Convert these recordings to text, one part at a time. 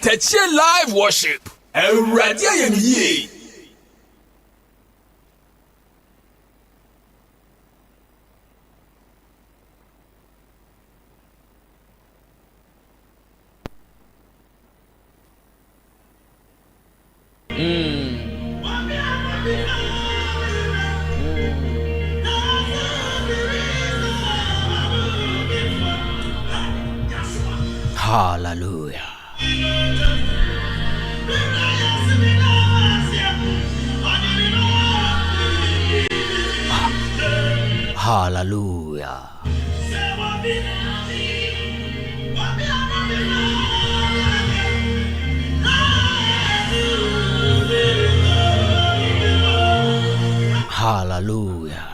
Katachi live worship. Radia Yemi. Hallelujah. Hallelujah. Hallelujah.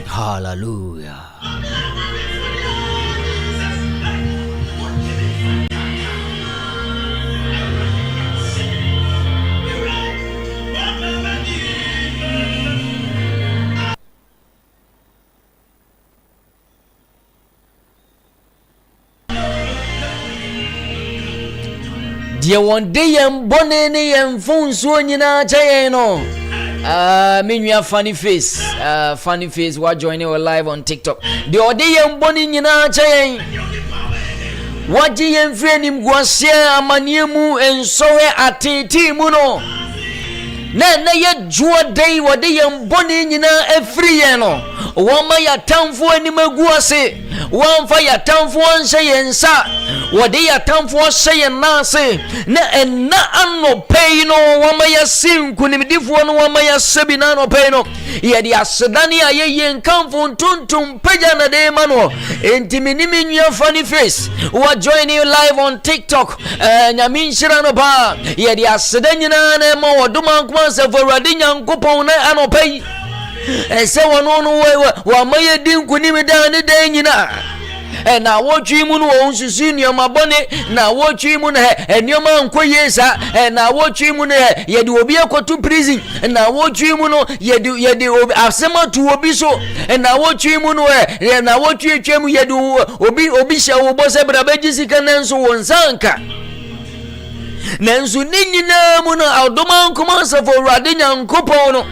Hallelujah. Dear one day and bonny and phone soon in our channel. Meanwhile, funny face, we're joining our live on TikTok. The day and bonny in our channel. What do you friend him was here? Amaniemu and so at Timuno. Na ye jua day what day and bonny in a free ano. One my town for any maguase. One fire town for one say and sa. What they are town for say and na say. Na and na anno pay no one my sim kunimidif one my sebinano pay no. Ye the Asadania ye and come from tuntum pejana de mano. Intiminimi your funny face. Who are joining you live on TikTok. Yamin Shirano ba. Ye the Asadania nemo duman kwanse for Radinya kupona ano pay. And so one on my dim kunimi down the day and now what you moon owns to see your my bonnet. Now what you moon and your man quayesa and now what you moon ye do be a to prison and now what you moon ye do asema to obiso and now what you moon and now what you chem ye do obisha obose brabejisika nanso wonsanka nanso ninina muna aldoman komansa for Radinya nkopono.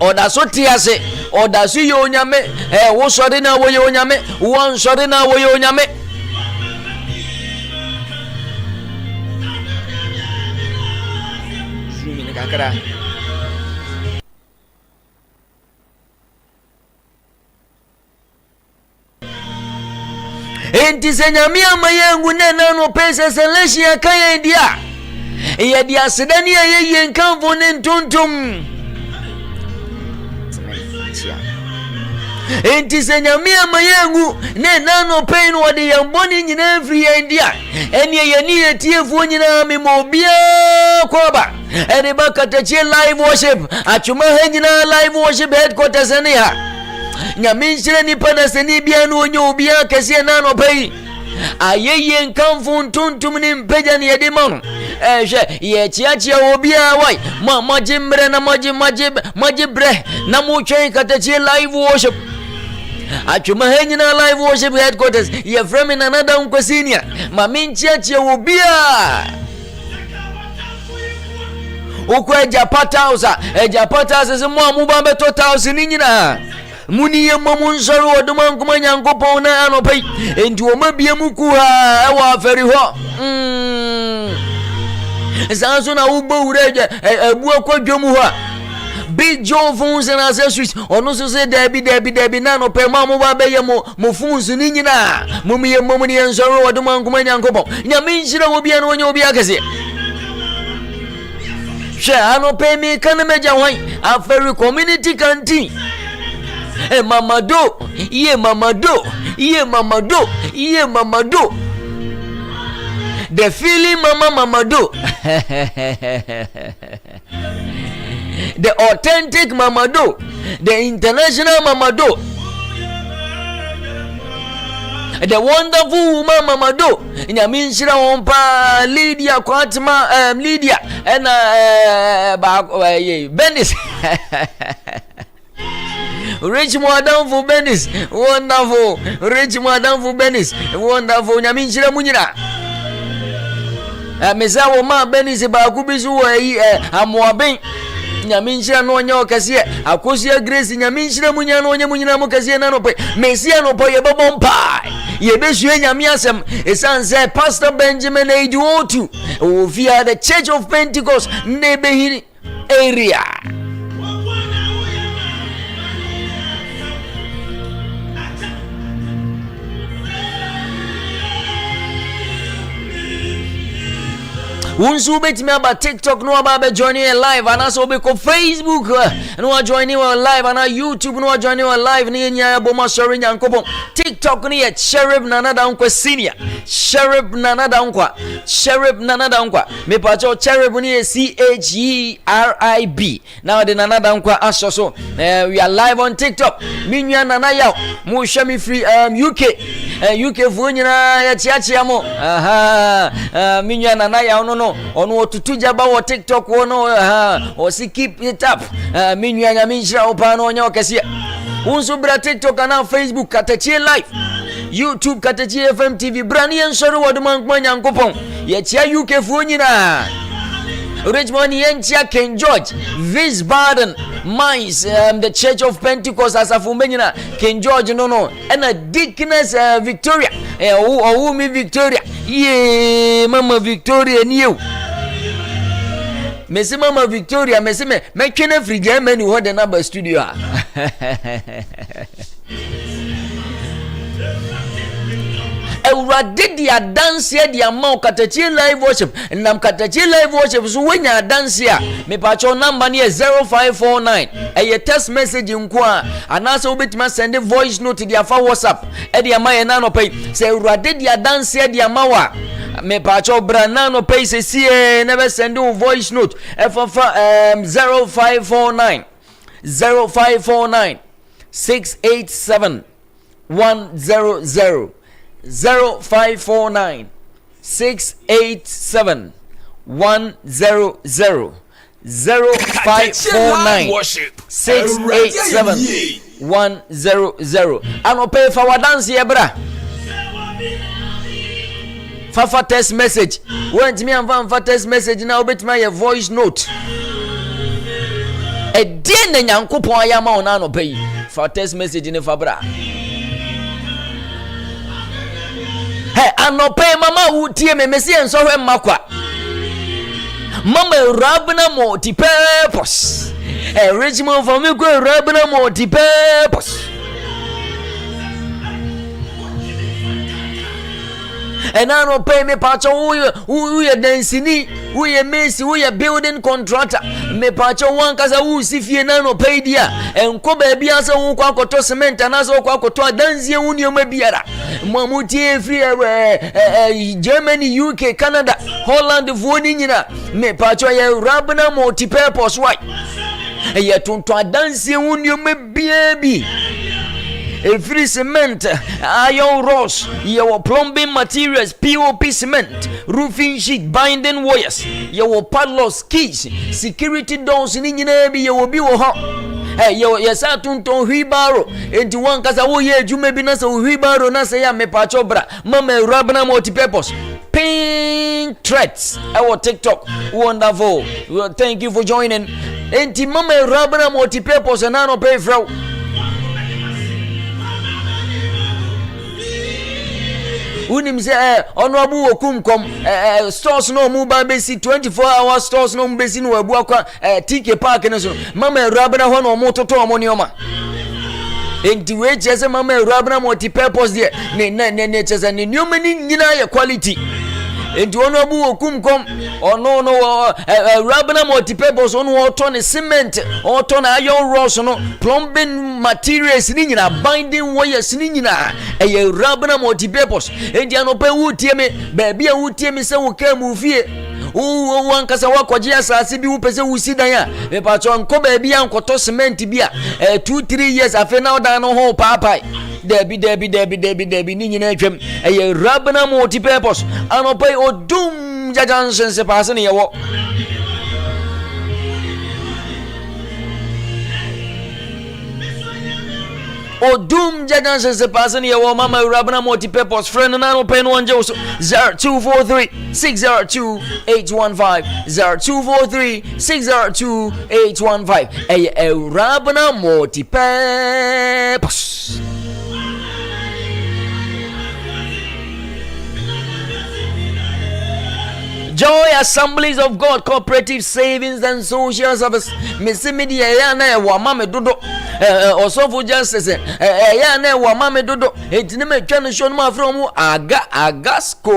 Or that's what he has said. Or that's you onyame. Wo sorry na wo onyame. One sorry na wo onyame. Zoom in kakara. Enti senyame amayengu nena no pesa seleshi akaya ndia. Ye dia sedani ye nkamvo nentuntum. Enti senyamia mayengu ne nano pain wadi yamboni nyina every india eni yeni etiefu nyina memobia koba eni bakatache live worship achuma henyina live worship headquarters eni ha nyaminshire ni pana seni bia no onyo obia kese nano pain ayeye nkamfu ntuntum ni mpeja ni yedimano ye chiachia obia wai majimbre na majibre na muche katache live worship achuma henyina live worship headquarters ye frame in another unkosinia maminchiachia obia ukwe ejapata usa mwa mubambe totausi ninyina muni ye mamunsoro oduma nkumanya nkopo na anopai enti omabia mukuha ewa aferi ho sanso na ubo ureje ebu akwadwom ho big Joe phones and accessories ono so say debi na no pe ma mo ba be ye mo phones ni nyina mumi ye momuni ensoro oduma nkumanya nkopo nyame nshira obi na onye obi akese she ano pe mi kan meja wan aferi community canteen mamado the feeling mamado the authentic mamado, the international mamado. the wonderful Mama Do nyame nhyira wɔn pa Lydia Kwatma Lydia Benis Rich Mwadamfu Benis wonderful Rich Mwadamfu Benis wonderful nyame nhyira mu nyina mesa wo ma Benis ba ku bisu wo amoaben nyame nhyira no onye okase akosia Grace nyame nhyira mu nyina no onye mu nyina mu kase na no pe mesia no po ye bobom pa ye besue nyame asem esanse Pastor Benjamin Eduotu via the Church of Pentecost Nebehiri area. Unsu betimi aba TikTok no aba joining live and so be ko Facebook no joining live and YouTube no joining live ni nya boma sori nyankopon TikTok ni ye Cherub Nana Dankwa senior Cherub Nana Dankwa me pa cho Cherub ni CHERIB now the Nana Dankwa aso so we are live on TikTok minwa nana yaw mu hwe me free UK fu nyina ya chiachia mo minwa nana yaw no ono otutuja ba wo TikTok wono o si keep it up minwa nyame nhyira opa no onya okasia unso bra TikTok na Facebook katachie live YouTube katachie FM TV brani ensori wodman nyankopon ye chia UK fu nyina Richmond yenchia King George Wiesbaden Mainz the Church of Pentecost asafumenyina King George no and a Deaconess Victoria mi Victoria ye Mama Victoria new Messi Mama Victoria messi me twene free Germany ho the number studio Ewurade dia dance dia ma okatachi live worship nam katachi live worship so wenya dance a me pa cho number ne 0549 eye text message nko a anase obetima send voice note dia fa WhatsApp e dia ma ye na no pay se ewurade dia dance dia ma wa me pa cho bra na no pay se sie never send voice note e fa 0549 687 100 0549 687 100 0549 687 100 ano pay for dance ye bra fafa text message want me am text message na obetima your voice note e die na nyankopon ayama ona no pay for text message ne fa bra anope mama wutie me mesi enso hwe makwa mama rabna multi-purpose Richmond for me go rabna multi-purpose and I no pay me pacho who ya dancini who ya mesi who ya building contractor me pacho wan kasa who si fie na no pay dia enko ba bia se wo kwa akoto cement na so kwa akoto adanzie wuni o mabiara mamutie free Germany UK Canada Holland voni nyina me pacho ya rabna multi-purpose why ya tonto adanzie wuni o mabia bi free cement, iron rods, your plumbing materials, POP cement, roofing sheet, binding wires, your padlocks, keys, security doors, in you will be yes, I don't wheelbarrow into one casa. Oh, yeah, you may be not so wheelbarrow, not say, I'm a pachobra, Mama Rabana multi-purpose, pink threads, our TikTok, wonderful. Well, thank you for joining. Enti Mama Rabana multi-purpose, and I don't pay for. Unim say honorable okumkom stores no mu ba besi 24-hour stores no besi no abu akwa TK Park ne so mama Rabana ho no mototo omonioma enti we chese mama Rabana multi-purpose there ne chese ne nyumani nyina ya quality enti honorable okumkom ono no Rabana multi-purpose ono oto ne cement oto na iron rods no plumbing materials ni nyina binding wires ni nyina Rabana multi-purpose enti anope wutie me baby a wutie me se wo ka mu fie wankasa wakwaje asase bi wupese wusidan ya me pacho nko baby ankoto cement bi a 2-3 years afi na odan no ho paapai Debi ni nyina twam eye rabna multi purpose anopai odum jajansen se pass ne yewo odum jajansen se pass ne yewo mama rabna multi purpose friend na no pen one jo 0243602815 0243602815 eye rabna multi purpose. Joy Assemblies of God Cooperative Savings and Social Service. Missy media yana wa mame dodo. Osofu justice yana wa mame dodo. Etineme twan show ma from Agasco.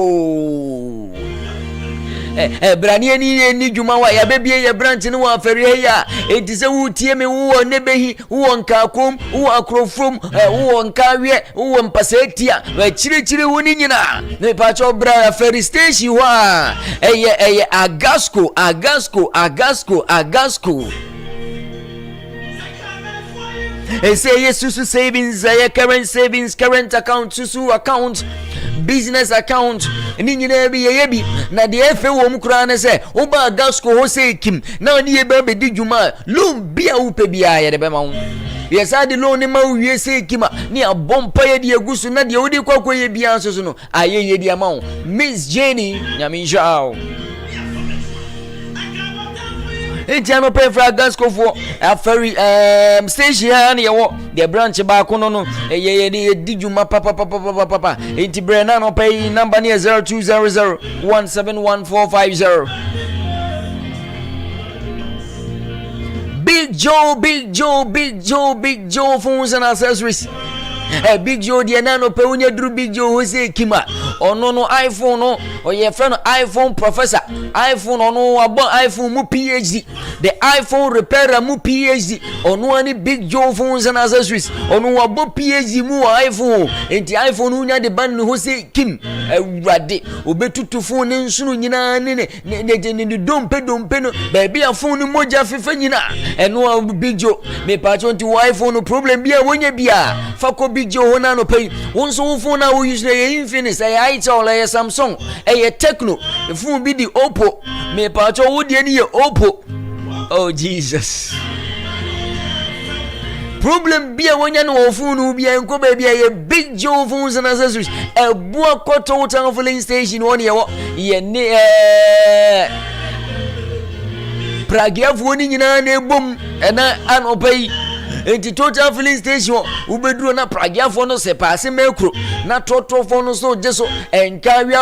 Brani ni dwuma wa ya bebie ye branch ni wa afere ya etise wu tie me wo ne behi wo nka kom wo akrofrom wo nka wie wo mpasetia wa chire wo ni nyina ne pa cho bra afere station wa eye Agasco. Say susu savings, current savings, current account, susu account, business account. Ni nyina bi ye na de efe wo mkura ne se oba Agasco ho se kim na oni e ba be di dwuma loan bia wo pe bia ye de be ma wo yesa de loan ma wo wie se kim ni abompa ye de agusu na de wo de kwakwa ye bia so no aye ye de ma wo Miss Jenny nyaminsha Etiano pay for Agasco for a ferry station here near the branch back on ye di juma papa enti brena no pay number near 0200171450 Big Joe phones and accessories. Big Joe the nano pe unya dru Big Joe Jose Kima ono no iPhone no or your friend iPhone professor iPhone ono abo iPhone mu PhD the iPhone repairer mu PhD ono ani Big Joe phones and accessories ono abo PhD mu iPhone enti iPhone unya de ban Jose Kim awrade obetutu phone nsunu nyina ne dompe no baby a phone moja fefa nyina eno Big Joe me pa chonti iPhone problem bia wonya bia fako Big Joe na no pay wonso phone na we use the Infinix Itel Samsung Tecno the phone be the Oppo me pa cho wo de ni Oppo oh Jesus problem bia wonya no phone bia enko ba bia Big Joe phones and accessories bua koto town filling station one ye ne pragia phone nyina na ebom na an opay enti total filling station ubeduro na pragiafo no se passe mekro na trotofo no so jeso enka wi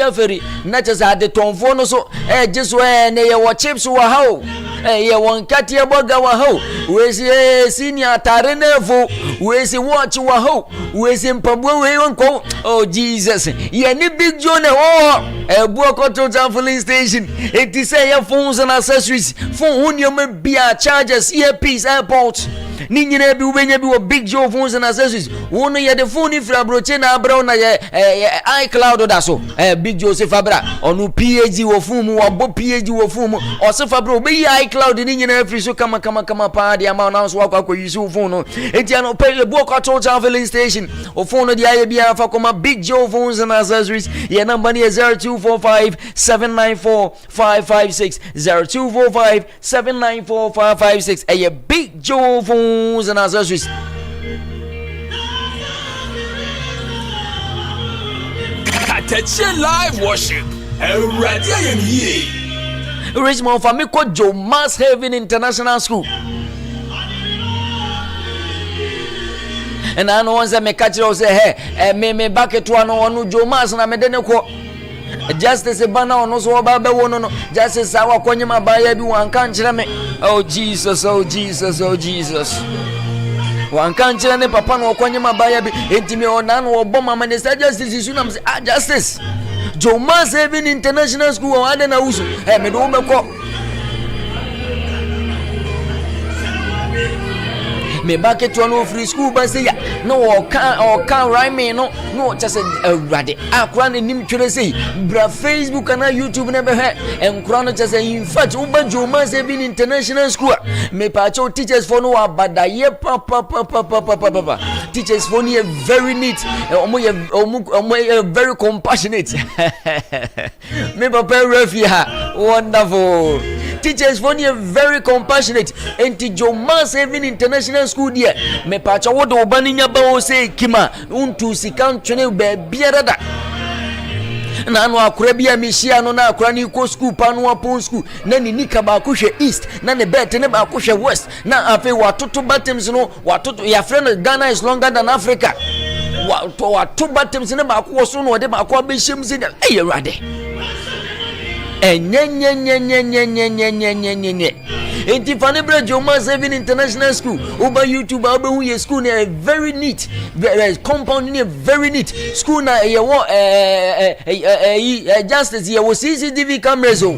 aferi na chesa de tonfo no so jeso ne ye wo chips wa hawo ye won katie boga wa hawo we si senior tare nevo we si watch wa hawo we si mpabo we wonko oh Jesus ye ni Big Joe ne wo ebuoko total filling station enti say your phones and accessories phone union bia chargers earpiece airport ni nyina bi ubenya bi wo Big Joe phones and accessories wono ye de phone fra broche na abra na ye iCloud da so Big Joe se fabra onu PhD wo phone mu wo PhD wo phone mu o se fabra obi iCloud ni nyina free so kama pa dia ma na so akwa use phone no enti an pay bu kwa total filling station o phone di aye bia fa koma Big Joe phones and accessories ye number ni 0245794556 0245794556 a Big Joe phones and accessories. Attention live worship. Radio Yemye. Richmond Famiko Joe Mass Haven International School. And I know once I make catch you say, hey, me back at one Joe Mass and I made a quote. Justice Bana no so baba wono no justice awa kwenye mabaya bi wankanchira me oh Jesus wankanchira ne papa no kwenye mabaya bi entimi ona no oboma minister justice isu na mse justice Joe Mass Haven International School wa ade na usu me do me bucket one free school ba say ya no can rhyme no just awurade akra ne nim twere say bra Facebook na YouTube na be he enkra no just in fact uba Joma Saving International School me pa cho teachers for no abadaye papa teachers for no very neat omo very compassionate me papa refia wonderful teachers for no very compassionate enti Joma Saving International School there me pa cho wodo obani nya ba o say kima untu sikan twene ba biara da na anu akura bia mehia no na akura ni ko school pa no apon school na ni nika ba ko hwe east na ne bet ne ba ko hwe west na afi watoto bottoms no watoto ya friend Ghana is longer than Africa watoto bottoms ne ba ko so no de ba ko abehiem se ey awurade enyenyenyenyenyenyenyenyenyenyenyenye enti fane bra Joma Saving International School uba YouTube abe hu ye school na very neat compound na very neat school na ye wo justice ye wo CCTV cameras o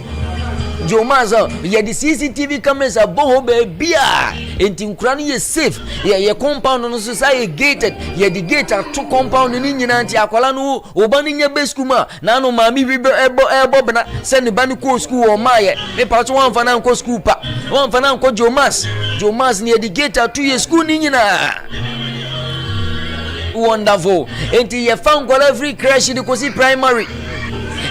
Joma so ye the CCTV cameras abo be bia enti nkura no ye safe ye compound no so say gated ye the gate to compound ni nyina nti akwala no oba ni nya be school ma na no maami bi ebo bena send ba ni ko school o ma ye me pa so wan fa na ko school pa wan fa na ko Jomas ni the gate to ye school ni nyina wonderful enti ye fa nkwala free crash ni ko si primary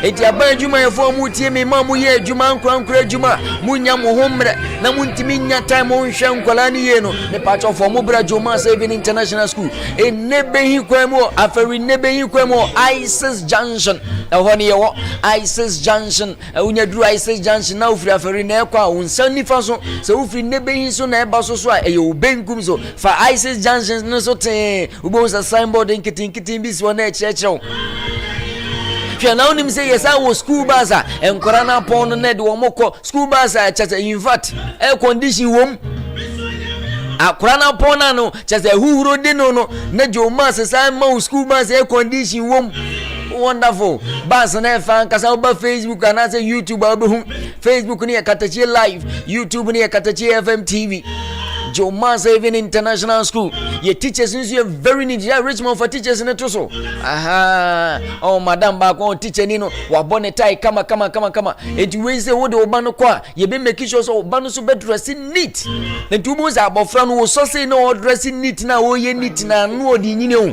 eti aban juma ye fo mu tie me ma mu ye juma nkura juma mu nya mo homre na mu ntimi nya time mo nhwe nkola ni ye no me pa cho fo mu bra Joma Saving International School enebe hi kwemu aferi nebe hi kwemu ISIS Junction ho ne ye wo ISIS Junction unya duru ISIS Junction na ufiri aferi na ekwa unsa nifa so se ufiri nebe hi so na eba so a eye obenkum so fa ISIS Junction no so te ubo sa signboard nkitin bi so na echechew hwe na onim say yes I was school bus enkora na pon no ne de wo moko school bus chese in fact air condition wom akora na pon na no chese huhuro de no na Joma say ma school bus air condition wom wonderful bus na fan kasa oba Facebook and say YouTube abehu Facebook ni akatachi live YouTube ni akatachi FM TV Joma Saving International School ye teachers nso very neat ya Richmond for teachers ne to so aha oh madam ba ko teacher ni no wa bone tie kama enti we say wo de oba no kwa ye be make sure so oba no so be dress neat enti mo za abofra no so say no dress neat na wo ye neat na no odi nyine o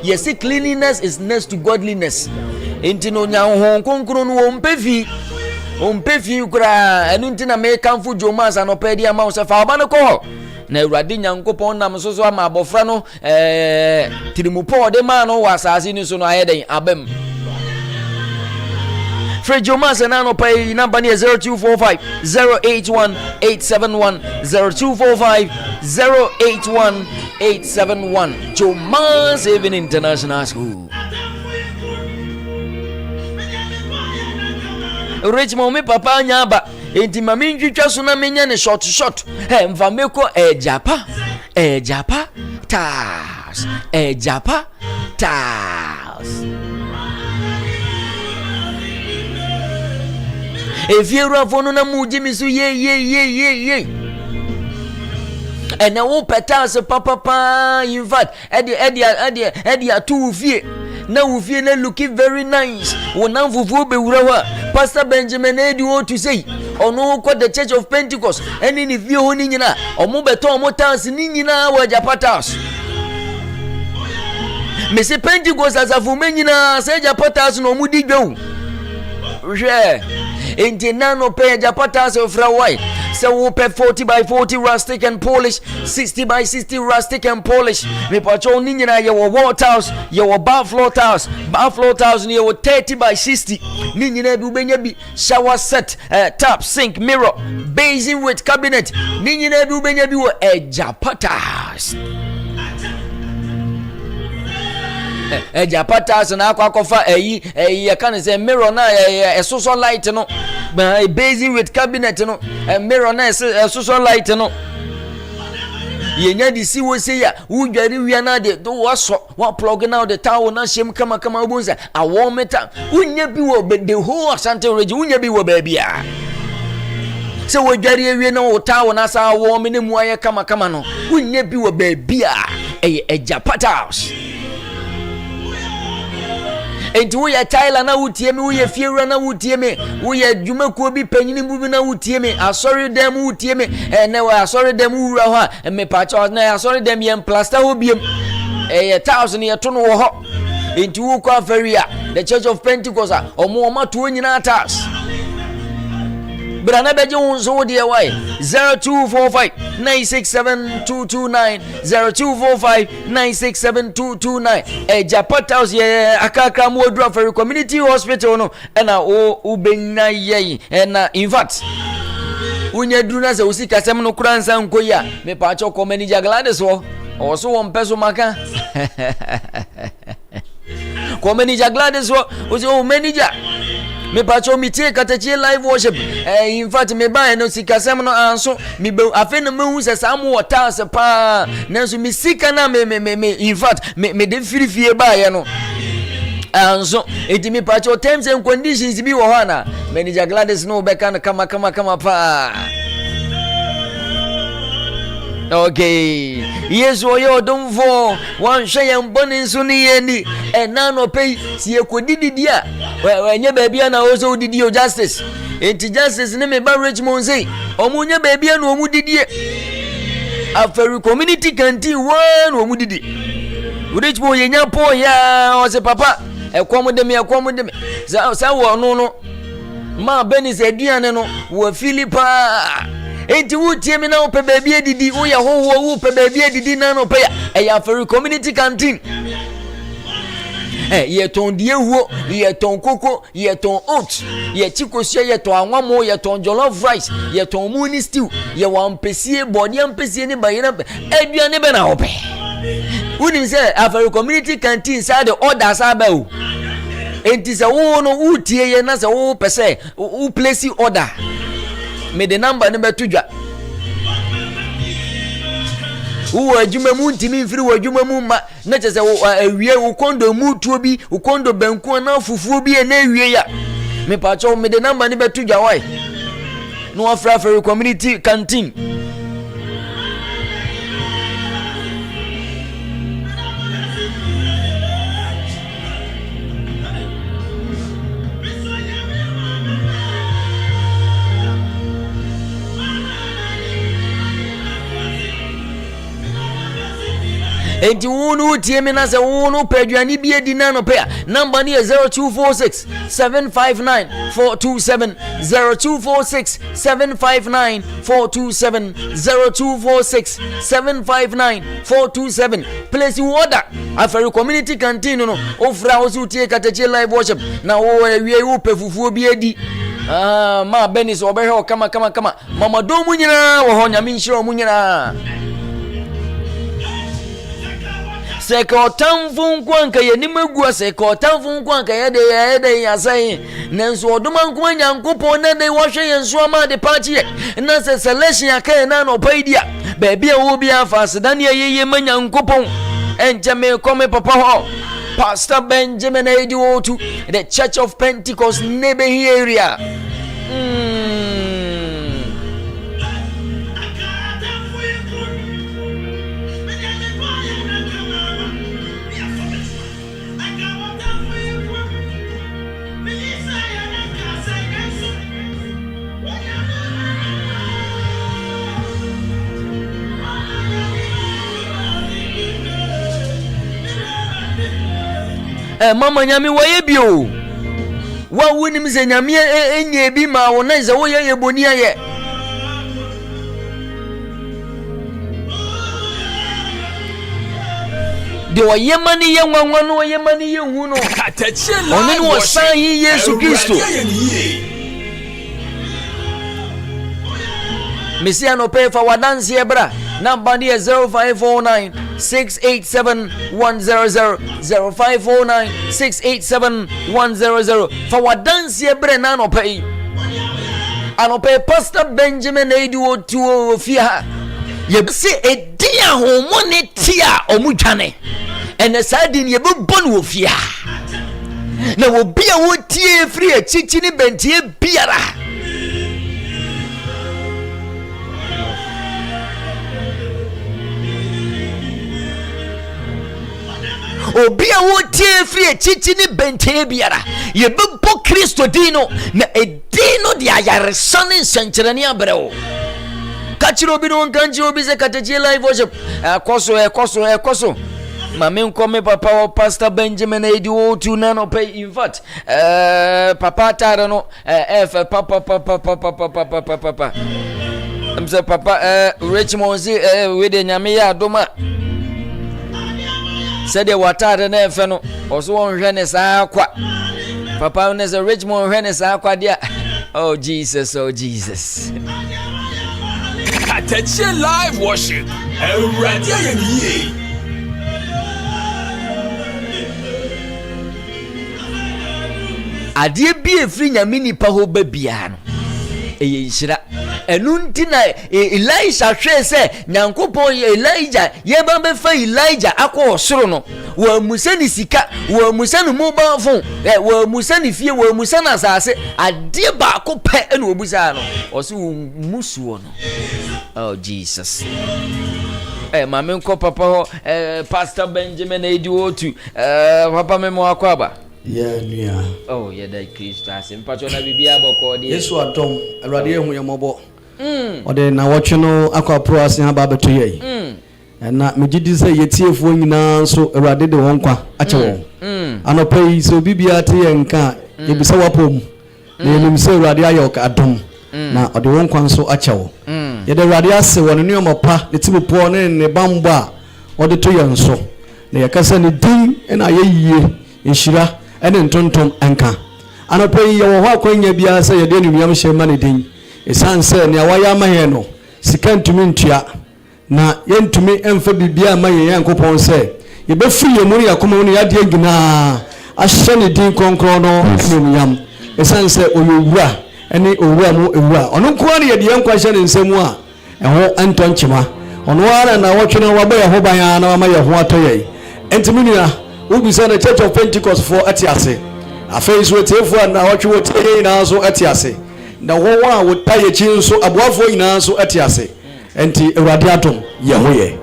ye say cleanliness is next to godliness enti no nya ho konkro no wo mpefi kura enu enti na me kamfo Joma sa no pedi ama so fa oba no ko na Awurade Nyankopon nam so ama abofra no tirimupo de ma no wasase ni so no ayeden abem Fred Joma na no pay number ni 0245 081 871 0245 081 871 Joma Saving International School Richmond me papa nyaba enti mami ntwitwa so na menya ne short mfa meko ejapa tas efiero fono na muji misu ye ena wo petas papa in fact edi atu fie na ufie na looking very nice wona fufu be wura Pastor Benjamin edi o to say ono ko the Church of Pentecost eni ni fie ho ni nyina omo beto omo tas ni nyina wa japatas me se Pentecost asafu menyina se japatas no mu digbew hwe enti nano pay japatas ofra why so we pay 40 by 40 rustic and polish 60 by 60 rustic and polish me pacho ni nyina ye wo wall tiles ye wo bar floor tiles ni wo 30 by 60 ni nyina bi ubenya bi shower set tap sink mirror basin with cabinet ni nyina bi ubenya bi wo japatas japatas na akwakofa eyi kan say mirror na esoso light no basin with cabinet no mirror na esoso light no yenya di si wo say ya wudware wia na de do waso wa plug now the tower na shem kama obunza awo meta unya bi wo the whole Asante region unya bi wo ba bia se wo dware ewie na wo ta wo na sa wo me ne mu aye kama no wonye bi wo baabi a eye Ejapata House. Enti wo ye Tyler na wotie me, wo ye Fiewura na wotie me, wo ye dwumakuo bi panyini bu na wotie me, asori dem wotie me, na wo asori dem wura ho a me pa cha na asori dem ye plaster ho biem. Ye thousand ye to no wo ho. Enti wo kwa feria the Church of Pentecost omo to nyina tax. Brana beje wonso de why 0245967229 0245967229 Ejapata House ye akaka mo odru aferi community hospital no na o benna ye na in fact unya dru na se usika sem no kura nsa nkoyi a me pa cho ko manager Gladys wo so won peso maka ko manager Gladys wo o manager me pacho mi tie katachi live worship in fact me ba no sikasem no anso mi be afi no mehu se sam water se pa nanso mi sika na me in fact me de firifie ba ye no anso eti mi pacho terms and conditions bi wo ho na manager Gladys no be kan kama pa. Okay, yes, oyo don't for one shay and bonnie sunny and nano pay see a quodidia. When your baby and also did your justice. Ain't justice name by Richmond say, Omunya baby and Omudidi. After community canteen one Omudidi. Rich boy in your poor ya or say papa, accommodate me. Sawa no. Ma Benny said, Diana, were Philippa. Enti wutie me na wo pe baby adidi wo ya ho wo pe baby adidi na no pe ya for community canteen ye ton die huo ye ton koko ye ton oat ye chikosia ye ton anwamo ye ton jollof rice ye ton muni stew ye wampesie body ampesie ni bayina aduane be na ho pe woni say after community canteen say the order say ba o enti say wo no wutie ye na say wo pese wo place order me the number no betudwa wo adwuma mu ntimi mfiri wo adwuma mu ma na chese wo awie wo kondo mu tuo bi wo kondo banku na fufuo bi na awie ya me pa cho me the number no betudwa why no afra for community canteen. Enti wonu tie me na se wonu paduani bi edi na no pe number ni 0246 759 427 0246 759 427 0246 759 427 place order after community canteen no ofra wo su tie katache live worship na wo wie wo pefufuo bi edi ma Benis obehe kama mama do munyina wo ho nyame nshiro munyina Sekotan fun kwanka ye nimagua sekotan fun kwanka ye de ya sai nanso oduman kuma nyankopon na de wo hwe yenso ama de party na se selection aka na no paidia baby a wo bia fasedane ye manyankopon enje me come papa ho Pastor Benjamin Ediotu the Church of Pentecost Nebehi area. Mama nyame waye bio wa wonim se nyame enye bi ma wo na ze wo ye boni aye de wo ye mani ye nwanwa no ye mani ye hu no ono ni wo san yi Yesu Kristo Mesia no pay for wadansi ebra number ni 0549 687-100 0549-687-100 for wadansi ebra na no pay anope Pastor Benjamin Ediotu fia ye se edia homo ne tia omutwane ene sadin ye bebon wo fia na wo bia wo tie free chichi ni bentie biara obia wo tie free chichi ni benten biara ye bebo Kristo dino na edino dia yaresane sancherani abreo kachiro obi no kanji obi se katechi live worship ekoso mame nkome papa wa Pastor Benjamin edi wo tu na no pay in fact papa tara no papa mse papa Richmond si we de nyame ya adoma said the water na efe no oso won hwe ne saa kwa papa ne se Richmond hwe ne saa kwa dia oh Jesus Attention live worship. Awurade ayem yie. Adie bi efri nyame nipa ho ba bia no eye nhyira enu nti na Elisha hwe se nyankopon Elijah ye ba be fa Elijah akọ osoro no wa musa ni sika wa musa no mobile phone wa musa ni fie wa musa na asase adie ba ko pe ena obusa no oso musuo no oh Jesus mame nko papa ho Pastor Benjamin edi otu papa memo akwaba yeah nua oh yeah that Christ asim pacho na bibia boko de Yesu adom Awurade ehu yemobo ode na wotwe no akwa pro asen aba beto ye na megidi se yetiefuo nyina so Awurade de won kwa ache won anopai so bibia te ye nka yebisa wapom na yenim se Awurade ayoka adom na ode won kwa so ache won ye de Awurade ase won ne omopa ne tibupo ne bambo a ode to ye nso na yakasa ne din na ye yie enhyira ene ntontom anka anopai ye wo ho akwanya bia se ye de nuam hye ma ne din esanse ne awaya mahe no sika ntumi ntua na yentumi emfa bibia maye yankopon se ye be free ye muri yakoma no yade agina ahye ne din konkron no nuam esanse oyowura ene owura mu ewura ono nko ne ye de yankwa hye ne nsemu a eho antonchima ono ara na wotwe no waba ye ho ban na ma ye ho atoye entimi nua ubisa na Church of Pentecost for atiase afei so tefo na wotwe wotie na so atiase na wowa a wotaye chi nso aboafo ina so atiase enti Awurade adom ye hoye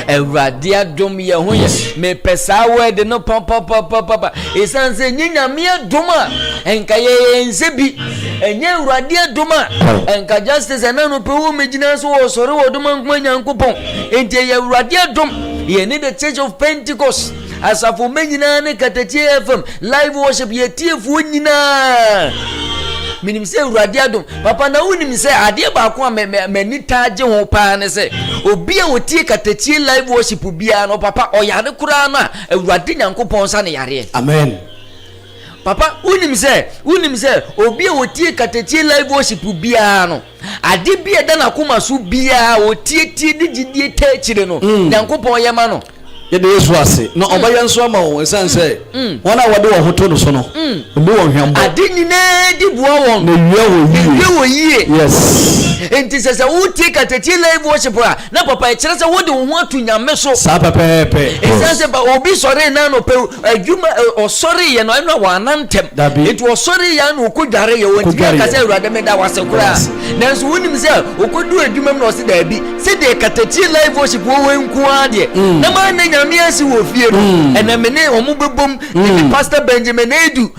Awurade adom ye hoye me pesa word no papa esanse nyinya me adom a enka ye nsebi enye Awurade adom a enka justice na no pe wo megina so wo sore wo dom nkwa nyankopon enti ye Awurade adom ye ni the Church of Pentecost asafo menyina ne Katachi FM live worship ye tiefu nyina minim se Awurade adom papa na wonim se ade ba ko mani taje ho pa ne se obi a wotie Katachi live worship bia no papa oyare kura na Awurade nyankopon sa ne yare amen papa wonim se obi a wotie Katachi live worship bia no ade bia da na koma so bia wotie digidie ta chire no nyankopon yema no ye de Yesu ase no obaya nso ama won esanse wona wode wo hoto no so no mbe won hwambo ade nyina di boa won na wiye wo yie yes enti sese wo tie Katachi live worship a na papa ekire se wo de wo ho atu nyame so sa pepepe esanse ba obi sore na no pe adwuma osore ye no eno wa anantem enti osore ya na okudware ye wonti ka se Awurade me da wase kura nanso wonim se okodu adwuma me no se da bi se de Katachi live worship wo wenku ade na ma na nyame asi wo fie no ena me ne omo bebom the Pastor Benjamin Edu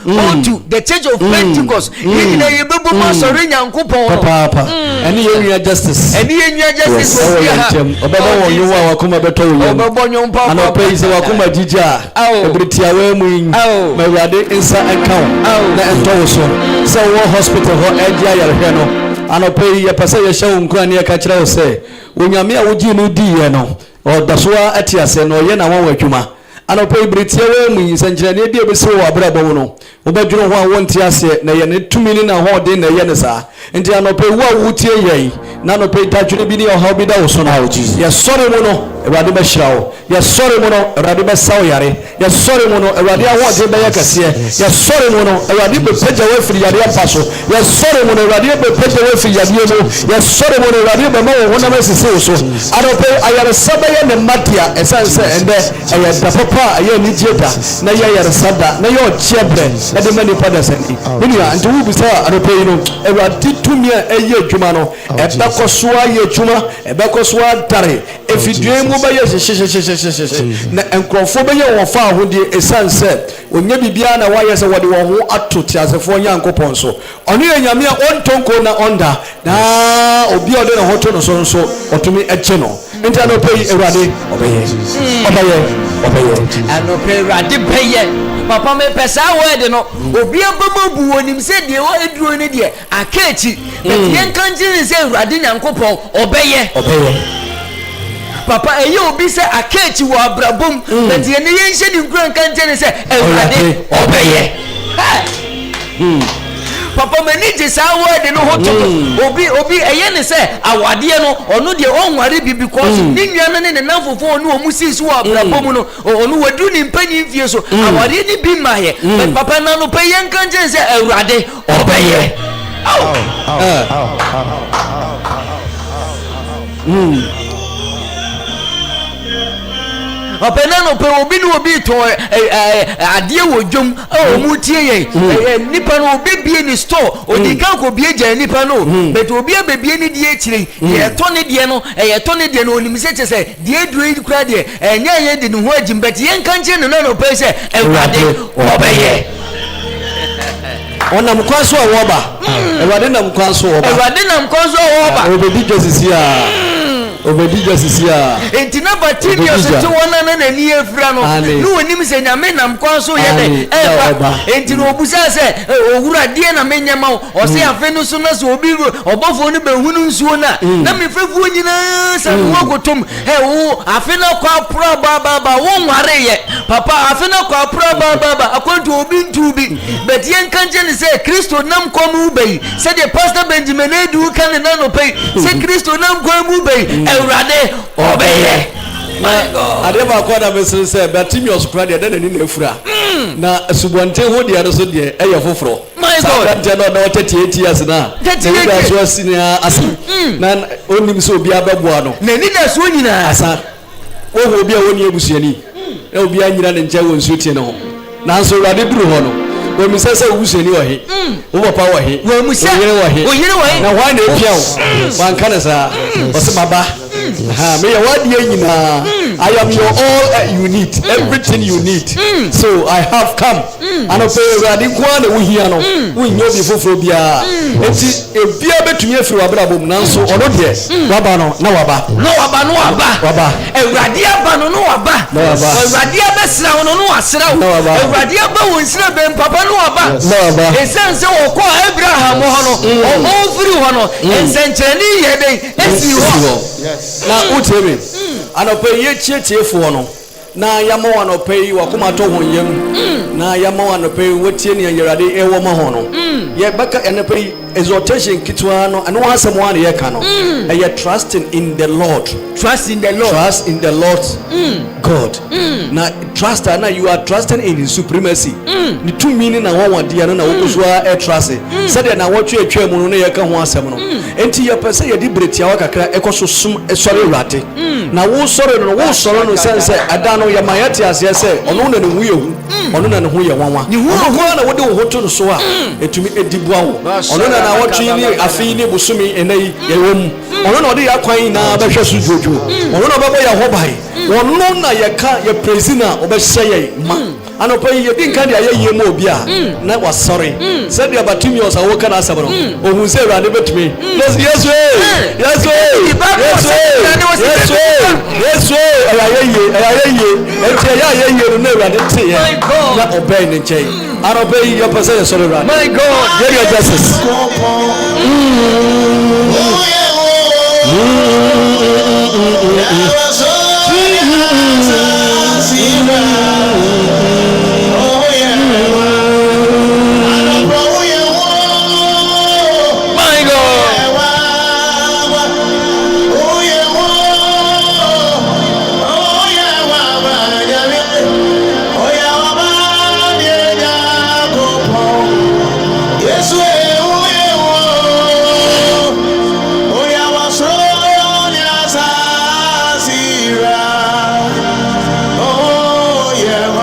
to the Church of Pentecost yina ye bebom asore nyankopon papa eni ye nya justice wo ya obeba wo yo wa wakoma beto wo obeba nyom papa ana pay se wakoma jija ebritia we mu ma Awurade insa account na ento so so wo hospital ho edia yare hwe no ana pay ye pese ye hye wo nkura ne ka kire wo se onyame a wogi no di ye no o dasoa atiase no ye na won adwuma anopa ibritie we mu nsankyerɛ ne bi ebesi wo abrabɔ mu no wobɛdwuro ho a wonte ase na ye ne tumi ni na ho de na ye ne saa nti anopa wo a wotie yei na anopa itadwene bi ni ɔhaw bi da wo so na ye sɔre mu no Awurade bɛhyira wo ye sɔre mu no Awurade bɛsaw yare ye sɔre mu no Awurade ahode bɛyɛ kɛseɛ ye sɔre mu no Awurade bɛpagya wo afiri yare apa so ye sɔre mu no Awurade bɛpagya wo afiri yare mu ye sɔre mu no Awurade bɛma wo honam asisi wo so anopa ayaresɛ bɛyɛ ne matia ɛsanse ɛndɛ ɛyɛ da papa aye ni jeda na ye yare sada na yo chiebre na de mani pada sani nua nti wo bisa anopa yi no Awurade tumi a eye adwuma no ebe kosoa ye adwuma ebe kosoa dare efidue mu bɛyɛ hyehyɛhyɛhyɛhyɛhyɛ na nkurɔfoɔ bɛyɛ wɔn fa ahodeɛ ɛsiane sɛ onye biribiara na wayɛ sɛ wɔde wɔn ho ato teasefoɔ nyankopɔn so ɔno yɛ nyame a ɔntɔnko na ɔnda na obi a ɔde ne ho to no so nso ɔtumi ɛgye no nti anɔpɛ yi awurade ɔbɛyɛ anɔpɛ awurade bɛyɛ papa mepɛ saa word no obi abɛbɔ bu wɔ nim sɛ deɛ wɔ aduro ne deɛ aka akyi bɛti yɛnka nkyere sɛ awurade nyankopɔn ɔbɛyɛ papa ɛyɛ obi sɛ aka akyi wɔ abrabom bɛti yɛne yɛnhyɛ ne nkura nka nkyere sɛ awurade ɔbɛyɛ papa mani gye saa word no ho to obi ɛyɛ ne sɛ awadeɛ no ɔno deɛ ɔnware bi because ne nua no ne ne namfofoɔ ne ɔmu sii so wɔ abrabom no ɔno wadu ne mpanyin fie so awadeɛ ne bi ma yɛ but papa na no pɛ yɛnka nkyere sɛ awurade ɔbɛyɛ ɔpɛna no pɛ obi ne obi tɔ adeɛ wɔ dwom ɔmu tie yɛn nipa no obi bie ne store odi kan kɔ bie gya nipa no but obi abebie ne deɛ akyire yɛtɔ ne deɛ no yɛtɔ ne deɛ no onim sɛ kyɛ sɛ deɛ duro yi kura deɛ ɛnyɛ yɛ de ne ho agyim but yɛnka nkyɛn no na no pɛ sɛ awurade ɔbɛyɛ ɔnam kwan so a wɔba awurade nam kwan so wɔba awurade nam kwan so a wɔba obedi dwasisi a obedi dwasisi a enti na Bartimaeus te wɔn na n'ani afira no ne onim sɛ nyame nam kwan so yɛ dɛ ɛba enti na obusa sɛ owura deɛ na menyɛ ma ɔsɛ afe no so na sɛ obi ɔbɔfo no bɛhunu nsuo na mefefuo nyinaa sɛ wo gotom wo afe no kɔ apora baba wo nware yɛ papa afe no kɔ apora baba akwantu obi ntu bi but yɛnka nkyɛ ne sɛ Kristo nam kwan mu bɛyi sɛdeɛ Pastor Benjamin Edu ka ne nano pɛyi sɛ Kristo nam kwan mu bɛyi awurade ɔbɛyɛ adeɛ baako a na mesere sɛ Bartimaeus kora deɛ ɛdɛ n'ani na afura na asubɔnten ho deɛ no so deɛ ɛyɛ foforɔ saa aberanteɛ no ɔda ɔtɛtiɛti ase no a n'ani so asi ne ase na ɔnim sɛ obiara bɛboa no n'ani da soɔ nyinaa asa wohu obi a wɔnni abusuani na obiara nyina ne nkyɛn wɔ nsuo tie ne ho nanso awurade duru hɔ no wɔmi sɛ sɛ obusuani wɔ he wo papa wɔ he oyere wɔ he na hwan na apia wo wanka ne saa ɔsɛ baba meyɛ wadeɛ nyinaa I am your all you need everything you need so I have come anɔpɛ awurade nko a na wohia no wonyɛ obi foforɔ biara enti ebia bɛtumi afiri w'abrabɔ mu nanso ɔno deɛ waba no na waba awurade aba no no waba awurade abɛsra wo no no wasra wo awurade aba wo nsira bɛn papa no waba ɛsiane sɛ wɔkɔ Abraham hɔ no ɔmfiri hɔ no nsɛnkyerɛnne yɛ dɛn ɛsi hɔ na wotie me anɔpɛ yi yɛtietiefoɔ no na yɛma wo anɔpɛ yi wakoma tɔ ho yam na yɛma wo anɔpɛ yi wɔtie ne Awurade ɛwɔ ma ho no yɛbɛka anɔpɛ yi exhortation ketewa no ɛno asɛm wa ne yɛka no ɛyɛ trusting in the Lord God na trust na you are trusting in his supremacy ne tumi ne na wɔwɔdeɛ no na wokɔsoa ɛtrust sɛdeɛ na wɔtwe atwa mu no na yɛka ho asɛm no enti yɛpɛ sɛ yɛde beretiawa kakra ɛkɔ so som ɛsɔre Awurade na wosɔre no wosɔre no sɛn sɛ ada no yɛma yɛte aseɛ sɛ ɔno na ne ho yɛ hu ɔno na ne ho yɛ wanwa ɔno na wode wo ho to no so a ɛtumi ɛdi boa wo ɔno na wɔtwe ne afei ne bosomi ɛnɛ yi yɛwɔ mu ɔno na ɔde yɛ akwan nyinaa bɛhwɛ so dwodwo ɔno na ɔbɛbɔ yɛ ho bae ɔno na yɛka yɛ praise na ɔbɛhyɛ yɛ ma anɔpɛ yi yɛdi nka deɛ ayɛyie ma obi a na wasɔre sɛdeɛ Bartimaeus a woka no asɛm no ɔhu sɛ Awurade bɛtumi yesu ɛyɛyie ɛnti ɛyɛ ayɛyie no na Awurade teɛ na ɔbɛn ne nkyɛn anɔpɛ yi yɛpɛ sɛ yɛsɔre Awurade yɛyɛ justice Oh yeah.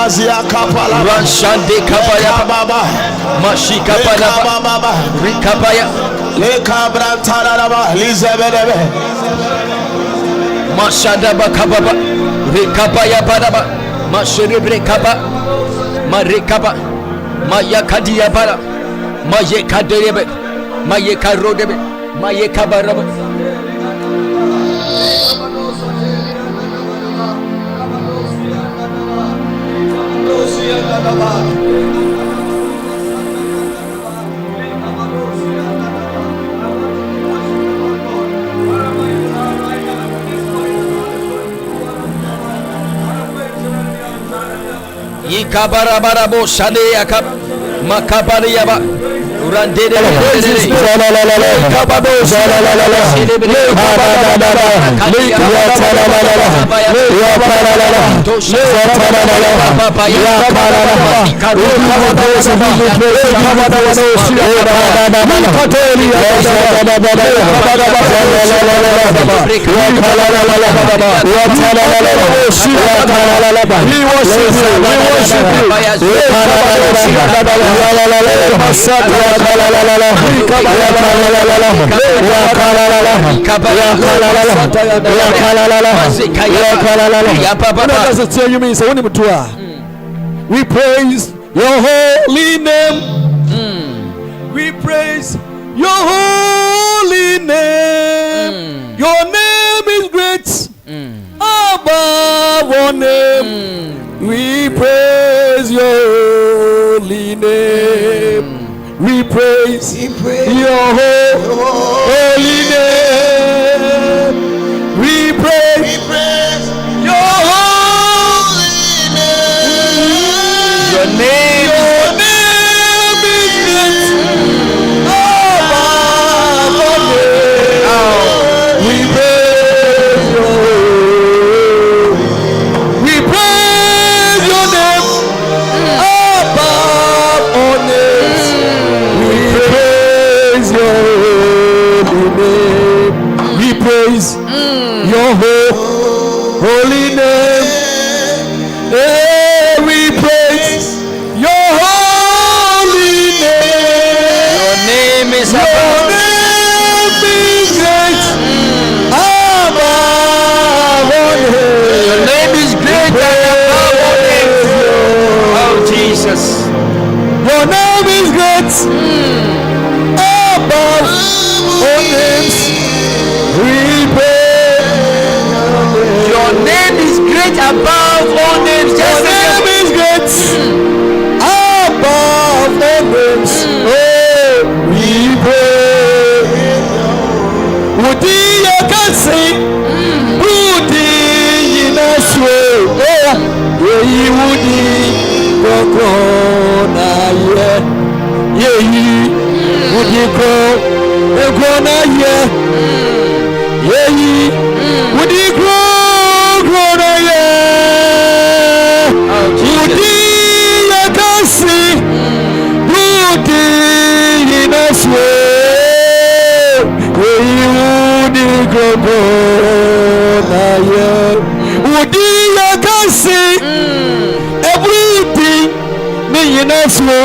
Mazia kapala. Ranshande kapaya baba. Mashi kapala baba. Rikapaya Le kabra tararaba. Lizebedebe. Mashada bakababa Rikapaya badaba Masherebre kapa Marikapa Mayakadia bara Mayekadebe Mayekarodebe Mayekabaraba. Ikabarabarabo shade yakab makabari yaba urandere we praise your holy name. We praise your holy name. Your name is great above all name. We praise your holy name. We praise your holy name. We praise your holy name. Your name is great above all name. We praise your name above all names. We praise your holy name. We praise your holy name. Hey, we praise your holy name. Your name is great above all names. Your name is great above all names. Oh Jesus. Your name is great above all names. We praise Your name is great above all names. your name is great above all names. Oh, we praise. Udi yakasi, udi yinaswe. Yehi udi kokona ye. Yehi udi kokona ye. Yehi udi kokona ye. Udi yakasi, udi yinaswe. Yehi udi kokona ye. Udi yakasi, everything me yinaswe.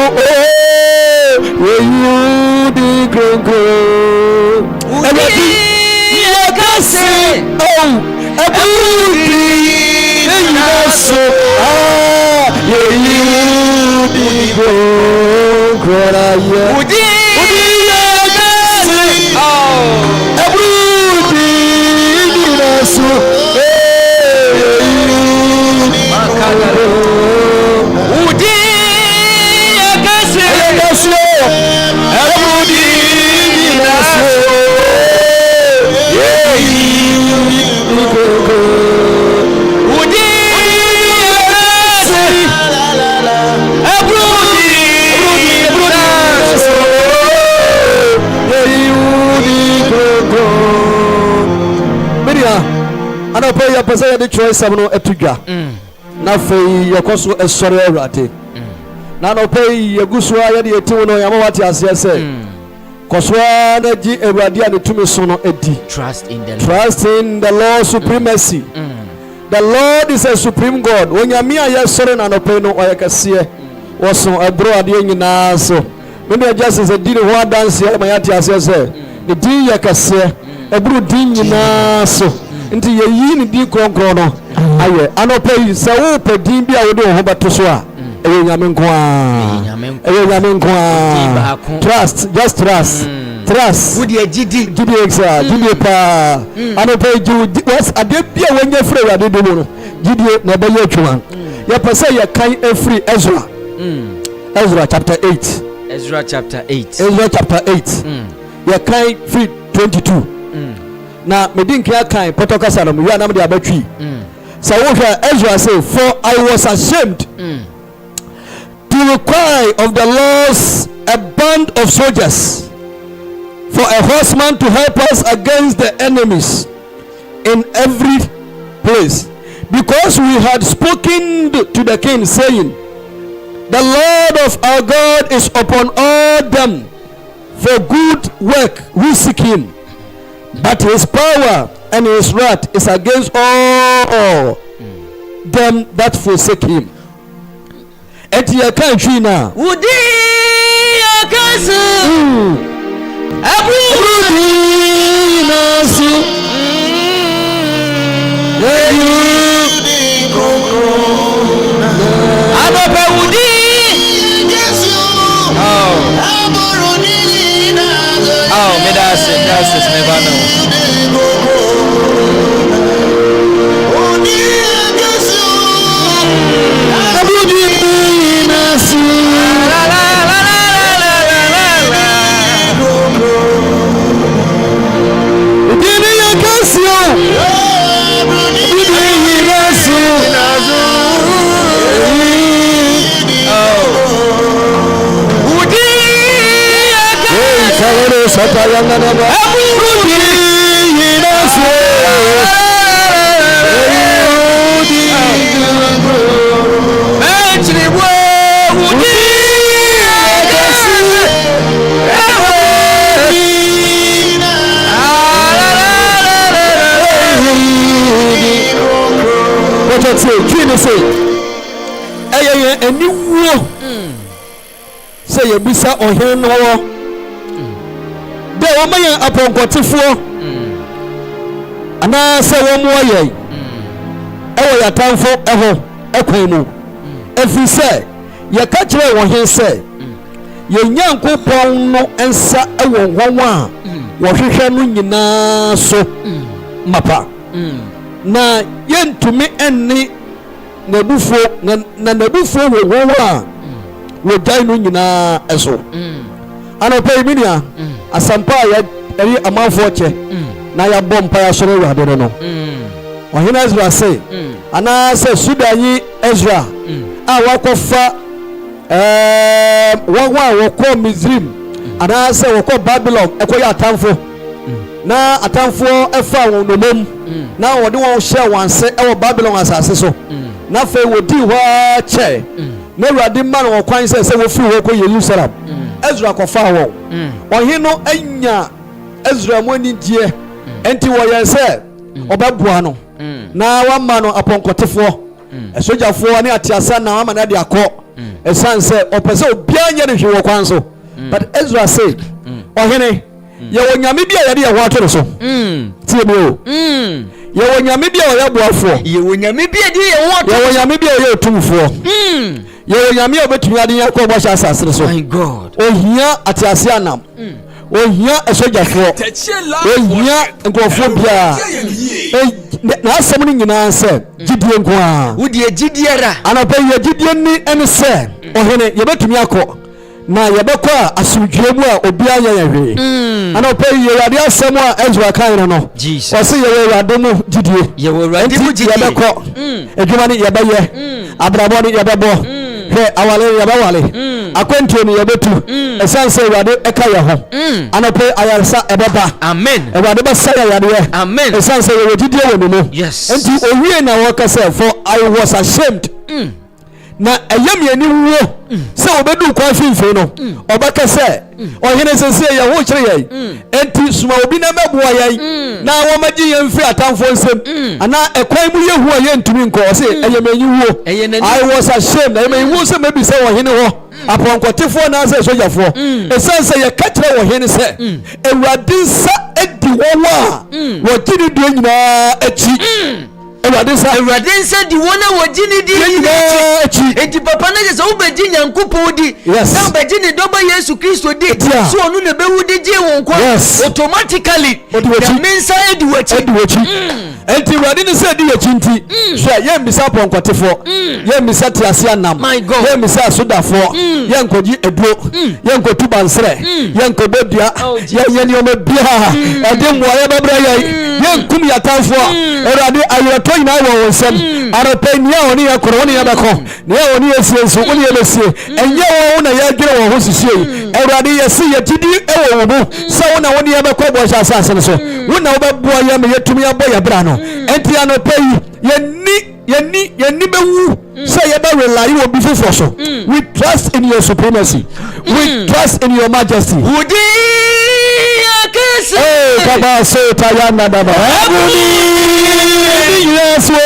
Yehi udi kokona. Everything. Oh, everything in your soul. Yeah, you did go, everything in your soul. Ana pay ya pesa ya de choice abno etudwa na fei yakoso esore awrade na no pay yaguso ya de etiwo no yama wate ase ase koso na ji awrade ane tumi so no edi Trust in the Lord supremacy The Lord is a supreme God. Onyame a yesore na no pe no oyekase. Woso ebro ade nyina so. When you just say di ho dance ya mayati ase se. The din yekase. Ebro din nyina so. Nti yeyi ni din kronkron no. Aye anope se wo pe din bia wo de ho beto so a. Ewe nyame nko a. Trust, just trust. Trust. Would you gidi exa gidi pa anope ju was ade bia wanya free ade do no. Gidi na be ye twuan. Ye pese ye kan free Ezra. Ezra chapter 8. Ezra chapter 8. Ye kan free 22. Na medinki akan potokasa no ya na me de abatwi. So Ezra say, for I was ashamed to require of the laws a band of soldiers, for a horseman to help us against the enemies in every place, because we had spoken to the king, saying, the Lord of our God is upon all them for good work who seek him, but his power and his wrath is against all them that forsake him. Eti ya country na udi ya kasu abudi nasu udi kokona ababe udi Yesu aburudi nasu me that's never know say you bisa ohen no wo de wo mayan aponkotifo ana say wo mo ye ewo ya tanfo eho ekwan mu efi say ye ka kire wo hen say ye nyankopon no ensa ewo wonwa wo hwehwe no nyina so mapa na yentumi enni nabufo na nabufo wo wonwa wo dai no nyina eso anope minia asampa ya eri amanfo che na ya bompa ya soro wa de no ohina Ezra say ana say sudanyi Ezra a wakofa wako Mizrim ana say wako Babylon ekoya atamfo na atamfo efa won nomom na wode won share wanse ewo Babylon asase so na fe wodi wa che na Awurade ma no kwan se wo firi wo ko Jerusalem Ezra ko fa wo ohino anya Ezra mo ni die enti wo ye se obabua no na wa ma no aponkotefo esojafo ne atiasa na wa ma na de akọ esan se opese obia nya ne hwe kwan so but Ezra say ohene ye wo nyame bia ye de ye ho ato so tie me o ye wo nyame bia ye boafo ye wo nyame bia de ye ho ato ye wo nyame bia ye otumfo ye wo nyame obetumi ade yakọ bo sha asase so my God ohia atiase anam ohia esojafo ohia nkofo bia na asem ni nyina se gidie nko a wodi gidiera anapa ye gidie ni ene se ohene ye betumi akọ na ye bekọ asudwe mu a obi anya ye hwe anapa ye Awurade asem a Ezra kan no o se ye Awurade mu gidie ye Awurade mu gidie ye bekọ edwuma ni ye beye abrabo ni ye bebo he awale ye bawale akwantuo ni ye betu esanse Awurade eka ye ho anapa ayarsa ebeba amen Awurade ba sa ye yade amen esanse ye gidie wo no yes enti owie na wo ka say for I was ashamed na ayam ye ni wo se obedu kwa finfin no obaka say ɔhene sɛsɛ yɛ ho kyerɛ yɛn enti soma obi na mɛboa yɛn na wɔmagye yɛn mfiri atamfoɔ nsɛm anaa ɛkwan mu yɛhu a yɛntumi nkɔ ɔse ɛyɛ m'anyi wuo I was ashamed na ɛyɛ m'anyi wuo sɛ mɛbisa ɔhene hɔ apɔnkɔtefoɔ na sɛ sogyafoɔ ɛsiane sɛ yɛka kyerɛ ɔhene sɛ awurade nsa adi wɔn a wɔgye ne deɛ nyinaa akyi awurade nsa di wɔn a wɔgye ne deɛ nyinaa akyi enti papa na sɛ wobɛgye nyankopɔn di na wobɛgye ne dɔbɔ yesu kristo di so ɔno na bɛwu de gye wɔn nkwa automatically nyame nsa adi wɔakyi enti awurade ne sɛ adi wɔakyi nti hwɛ yɛmmisa apɔnkɔtefoɔ yɛmmisa tease anam yɛmmisa asodafoɔ yɛnkɔgye aduro yɛnkɔtu bansrɛ yɛnkɔbɔ dua yɛnyɛ nneɔma biaa ɛde mmoa yɛbɛbrɛ yɛn yɛnkum yɛatamfoɔ awurade ayerɛtɔ nyinaa wɔ wɔn nsɛm arɔpɛ nea ɔne yɛ korɔ wone yɛbɛkɔ nea ɔne yɛ sie nso wone yɛbɛsie ɛnyɛ wɔn na yɛadwene wɔn ho sisie yi awurade yɛse yɛgyidi ɛwɔ wo mu sɛ wo na wone yɛbɛkɔ bɔhyɛ asase no so wo na wobɛboa yɛ ma yɛtumi yɛbɔ yɛbra no ɛnti anɔpɛ yi yɛni bɛwu sɛ yɛbɛrelaye wɔ bi foforɔ so we trust in your supremacy we trust in your majesty Kaba so tayana daba. Yes way.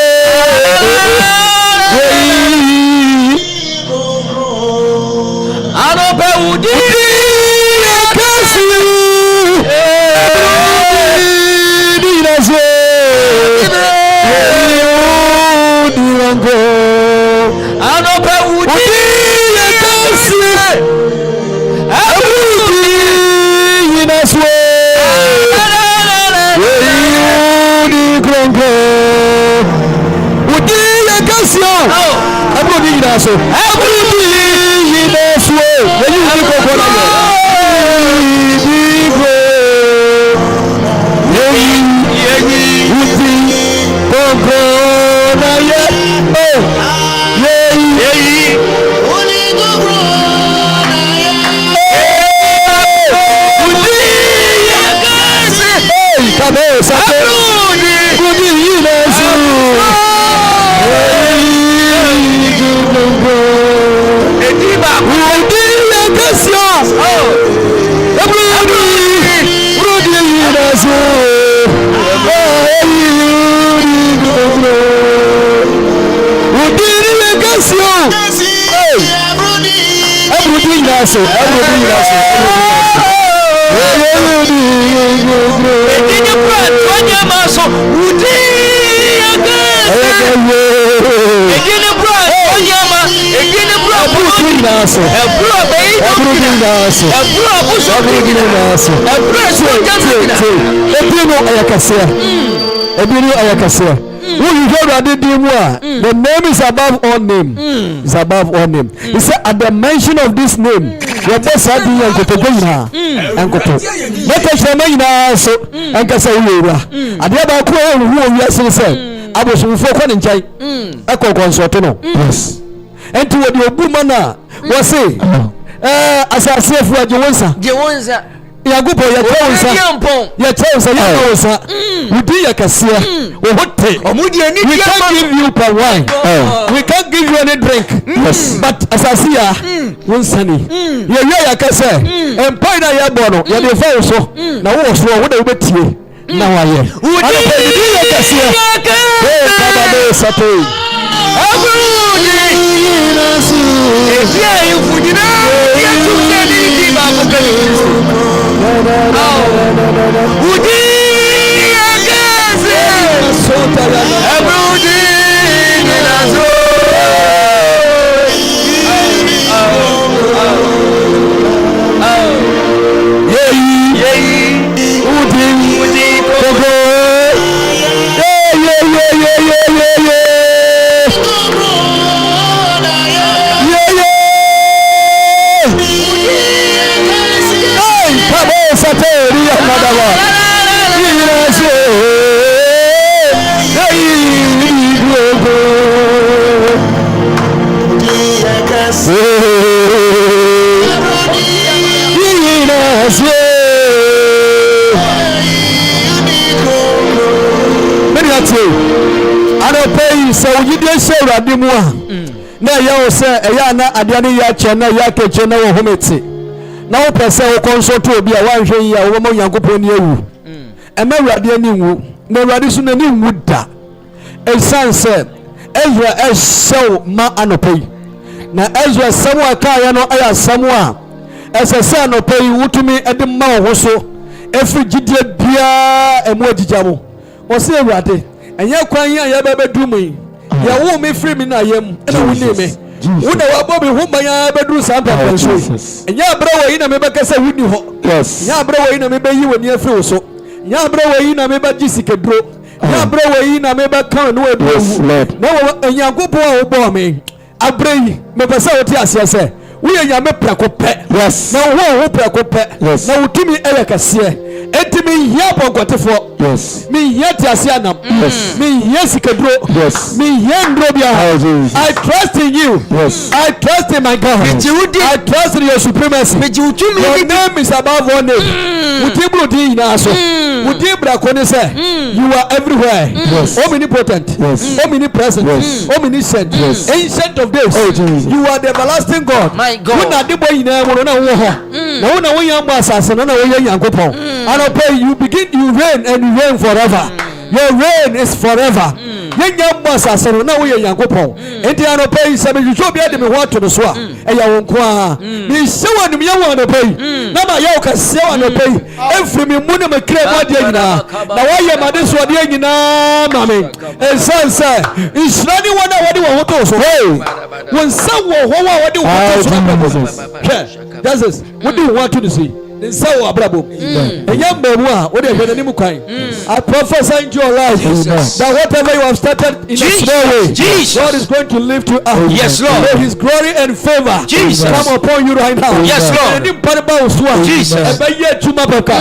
Anope udi kasi. Yes way. Dirango. Anope udi kasi. Yes way. So everybody in this way when you go for so everybody the name is above all name. Is above all name. He said at the mention of this name, your boss had the uncle and let us remain so and can say you are. I did about who we are saying. I was before calling Jay. Echo consortino. Yes. And to what your woman was say, as I say for Jawansa. Yagupo yatawusa yatawusa udi yakasia ohote we can't give you per wine we can't give you any drink but asasia wonsani ye yakase empire na yabono ye de fa so na wo so wo da wo betie na waye udi yakasia baba de sato efia infudina yetu ni baba kali Udi agaze Ebrudi ninazo Yeyi Udi Kogo so you dey say radimu a na ya o say eya na ade ne ya che na ya keche na wo homete na wo pese wo consult obi a wan hwe yi a wo ma Nyankopɔn ni ewu ema Awurade ani nwu na Awurade so na ni nwu da esanse Ezra esew ma anopai na Ezra samu aka ya no aya samu a esese anopai wutumi ede ma wo so efri gidie bia emu agigamo wo se Awurade enye kwan ya ya bebedu mu ya wo me free me na yam na wo ni me wo na wa bobi ho man ya bedu santa penso enye abra wo yi na me bekasa wuni ho nya abra wo yi na me beyi woni afri wo so nya abra wo yi na me ba gisikadro nya abra wo yi na me ba kan no edu na wo Nyankopɔn a wo bo me abra yi me pesa wo ti asese wo ye nyame prako pe na wo prako pe na wo tumi eye kase enti me hia bonkotefo me hia ti ase anam me hia sikadro me hia ndrobia I trust in you I trust in my God I trust in your supremacy your name is above all name utibru di na so utibra ko ne say you are everywhere omnipotent omnipresent omniscient ancient of days you are the everlasting God my God una de boy na mo na wo ho na una wo yan mo asase na wo yan Nyankopɔn and pray you begin you reign and you reign forever your reign is forever yenya mo asase na wo yan Nyankopɔn enti and pray se me jujo bia de me ho to no so a eya wo nko a me hyewa num ye wo na pray na ma ye wo ka se wo na pray efri me mu na me kra mo de nyina na wa ye ma de so de nyina ma me ensanse israni wona wo de wo to so won sa wo ho wa wo de wo to so that's it what do you want to see nsa wo abrabo eya mbemu a wo de hwene ni mu kwan I prophesy into your life that whatever you have started in a small way God is going to lift you up. Yes Lord. May his glory and favor come upon you right now. Yes Lord. Ni parba uswa ebeye tuma beka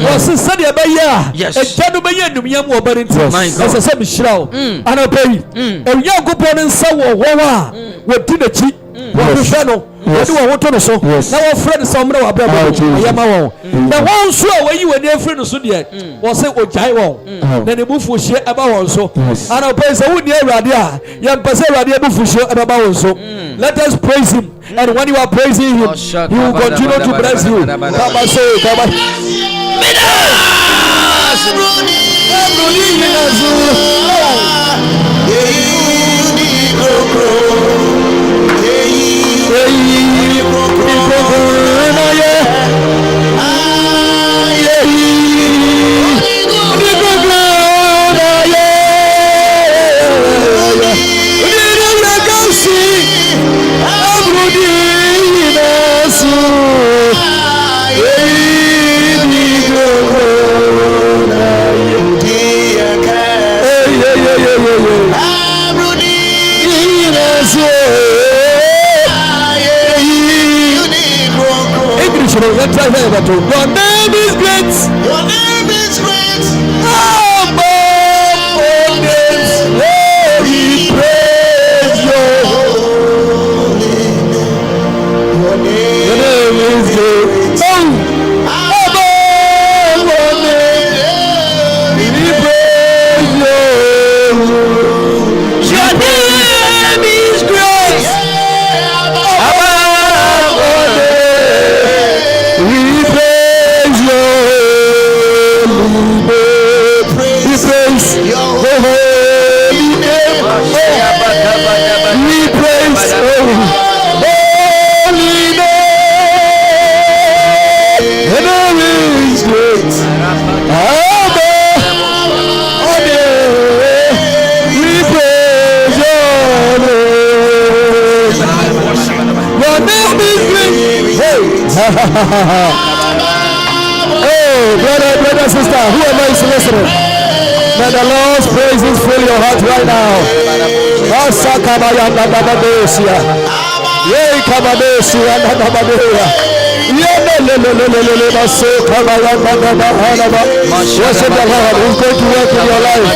wo se sade ebeye a eja no beye numyam wo barinti ese se mishrawo ana pay eya gopon nsa wo wo a wo di na chi wo hwehwe no wodi wo hoto no so na wo friend so mra wa bra ayama wo na won so a wayi wani afri no so de wo se ojai wo na ne bufu hye aba won so ana pay se woni Awurade a ye mpese Awurade bufu hye aba won so let us praise him and when you are praising him he will continue to bless you baba say baba your name is great. Your name is great. Above all names, we praise your holy name. Your name is great. Above all names, we praise your holy name. Your name is great. Above all names, we praise your holy name. We praise your holy name. We praise your holy name. Your name is great. Above all names, we praise your name. Your name is great. Hey. Oh, brother, sister, whoever is listening, may the Lord's praises fill your heart right now. Worship the Lord. He's going to work in your life.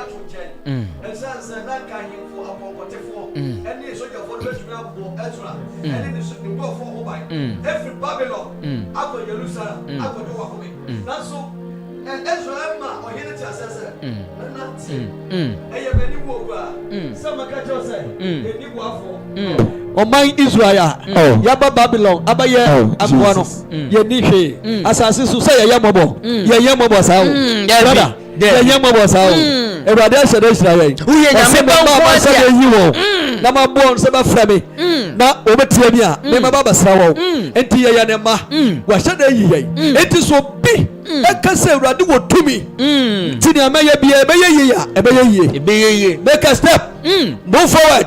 ato nkyɛn ɛsan sɛ na nkahemfo apɔnkɔtefoɔ ɛne sogyafoɔ no bɛtumi abɔ Ezra ɛne ne nkurɔfoɔ ho ban ɛfiri Babylon akɔ Jerusalem akɔde wahome nanso Ezra ɛma ɔhene te asɛ sɛ ɛnante ɛyɛ m'ani wo owura sɛ maka kyerɛ sɛ ɛni boafoɔ ɔman Israel a yaba Babylon abayɛ akoa no yɛni hwee asase so sɛ yɛyɛ mmɔbɔ saa o brother yɛyɛ mmɔbɔ saa o Awurade ahyɛ dɛ Israel ɔsɛ mɛma sɛ bɛyi wɔ na maboɔ sɛ bɛfrɛ me na wɔbɛtia mi a mɛma babɛsra wɔ enti yɛyɛ ne ma wahyɛ dɛ yi yɛn enti so bi ɛka sɛ Awurade wɔ tumi nti nea mɛyɛ bia ɛbɛyɛ yie a ɛbɛyɛ yie make a step move forward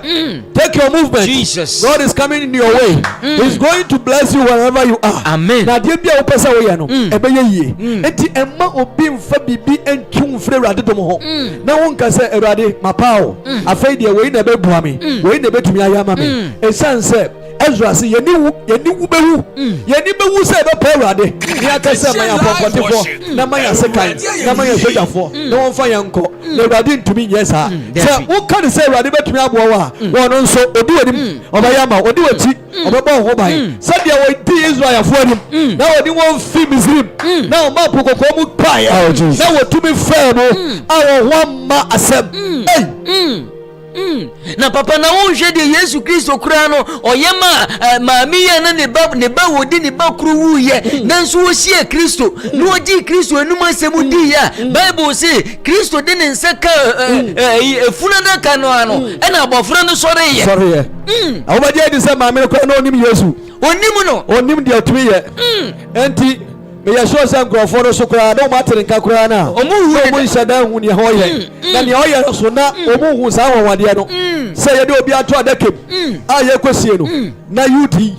take your movement. Jesus. God is coming in your way. He's going to bless you wherever you are. Amen. Na deɛ bia wopɛ sɛ woyɛ no ɛbɛyɛ yie enti ɛma obi mfa bibi ɛntwi mfiri Awurade dom ho na wonka sɛ Awurade mapa o afei deɛ wei na ɛbɛbua me wei na ɛbɛtumi ayɛ ama me ɛsiane sɛ Ezra sɛ yɛni wu bɛwu yɛni bɛwu sɛ ɛbɛpɛ Awurade ne aka sɛ ma yɛ apɔnkɔtefoɔ na ma yɛ asekan na ma yɛ sogyafoɔ na wɔmfa yɛn nkɔ na Awurade ntumi nyɛ saa sɛ woka ne sɛ Awurade bɛtumi aboa wo a wɔno nso ɔdi w'anim ɔbɛyɛ ama ɔdi w'akyi ɔbɛbɔ wo ho ban sɛdeɛ wɔdi Israelfoɔ anim na wɔde wɔn fi Misrim na ɔma po kɔkɔɔ mu paeɛ na wɔtumi fɛɛ no a wɔn ho amma asɛm na papa na wonhwɛ de Yesu Kristo kura no ɔyɛ ma maami yɛ na ne ba wodi ne ba kuru wuyɛ nanso wosie Kristo na ɔgye Kristo enum asɛm di ya Bible say Kristo de ne nsa ka efuna da ka no ano ɛna abɔfra no sɔre yɛ awobagye di sɛ maami no kɔ na onim Yesu onim deɛ tumi yɛ enti meyɛ sure sɛ nkurɔfoɔ no so koraa na ɔmo atere nka koraa no a ɔmo nhyɛ da hu nea ɔyɛ na nea ɔyɛ no so na ɔmo hu saa wɔwadeɛ no sɛ yɛde obi ato adaka mu a yɛkɔsie no na UD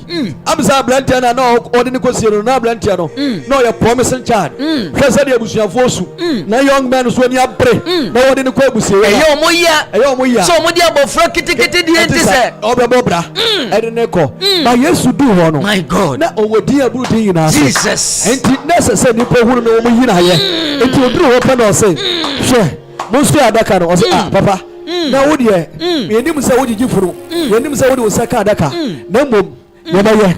amsa aberanteɛ no a na ɔde ne kɔsie no na aberanteɛ no na ɔyɛ promising child hwɛ sɛdeɛ abusuafoɔ su na young man so ani abere na wɔde ne kɔ abusie ɛyɛ ɔmo ya sɛ ɔmo de abɔfra ketekete deɛ nti sɛ ɔbɛbɔ bra ɛde ne kɔ na Yesu du hɔ no my God na ɔwɔ din aburu din nyinaa so Jesus enti na ɛsɛ sɛ nipa hunu na wɔn yi na ayɛ enti oduru hɔ pɛ na ɔsɛ hwɛ mo nso adaka no ɔsɛ papa na wo deɛ yɛnim sɛ wogyigyi funu yɛnim sɛ wode wo nsa ka adaka na mmom yɛbɛyɛ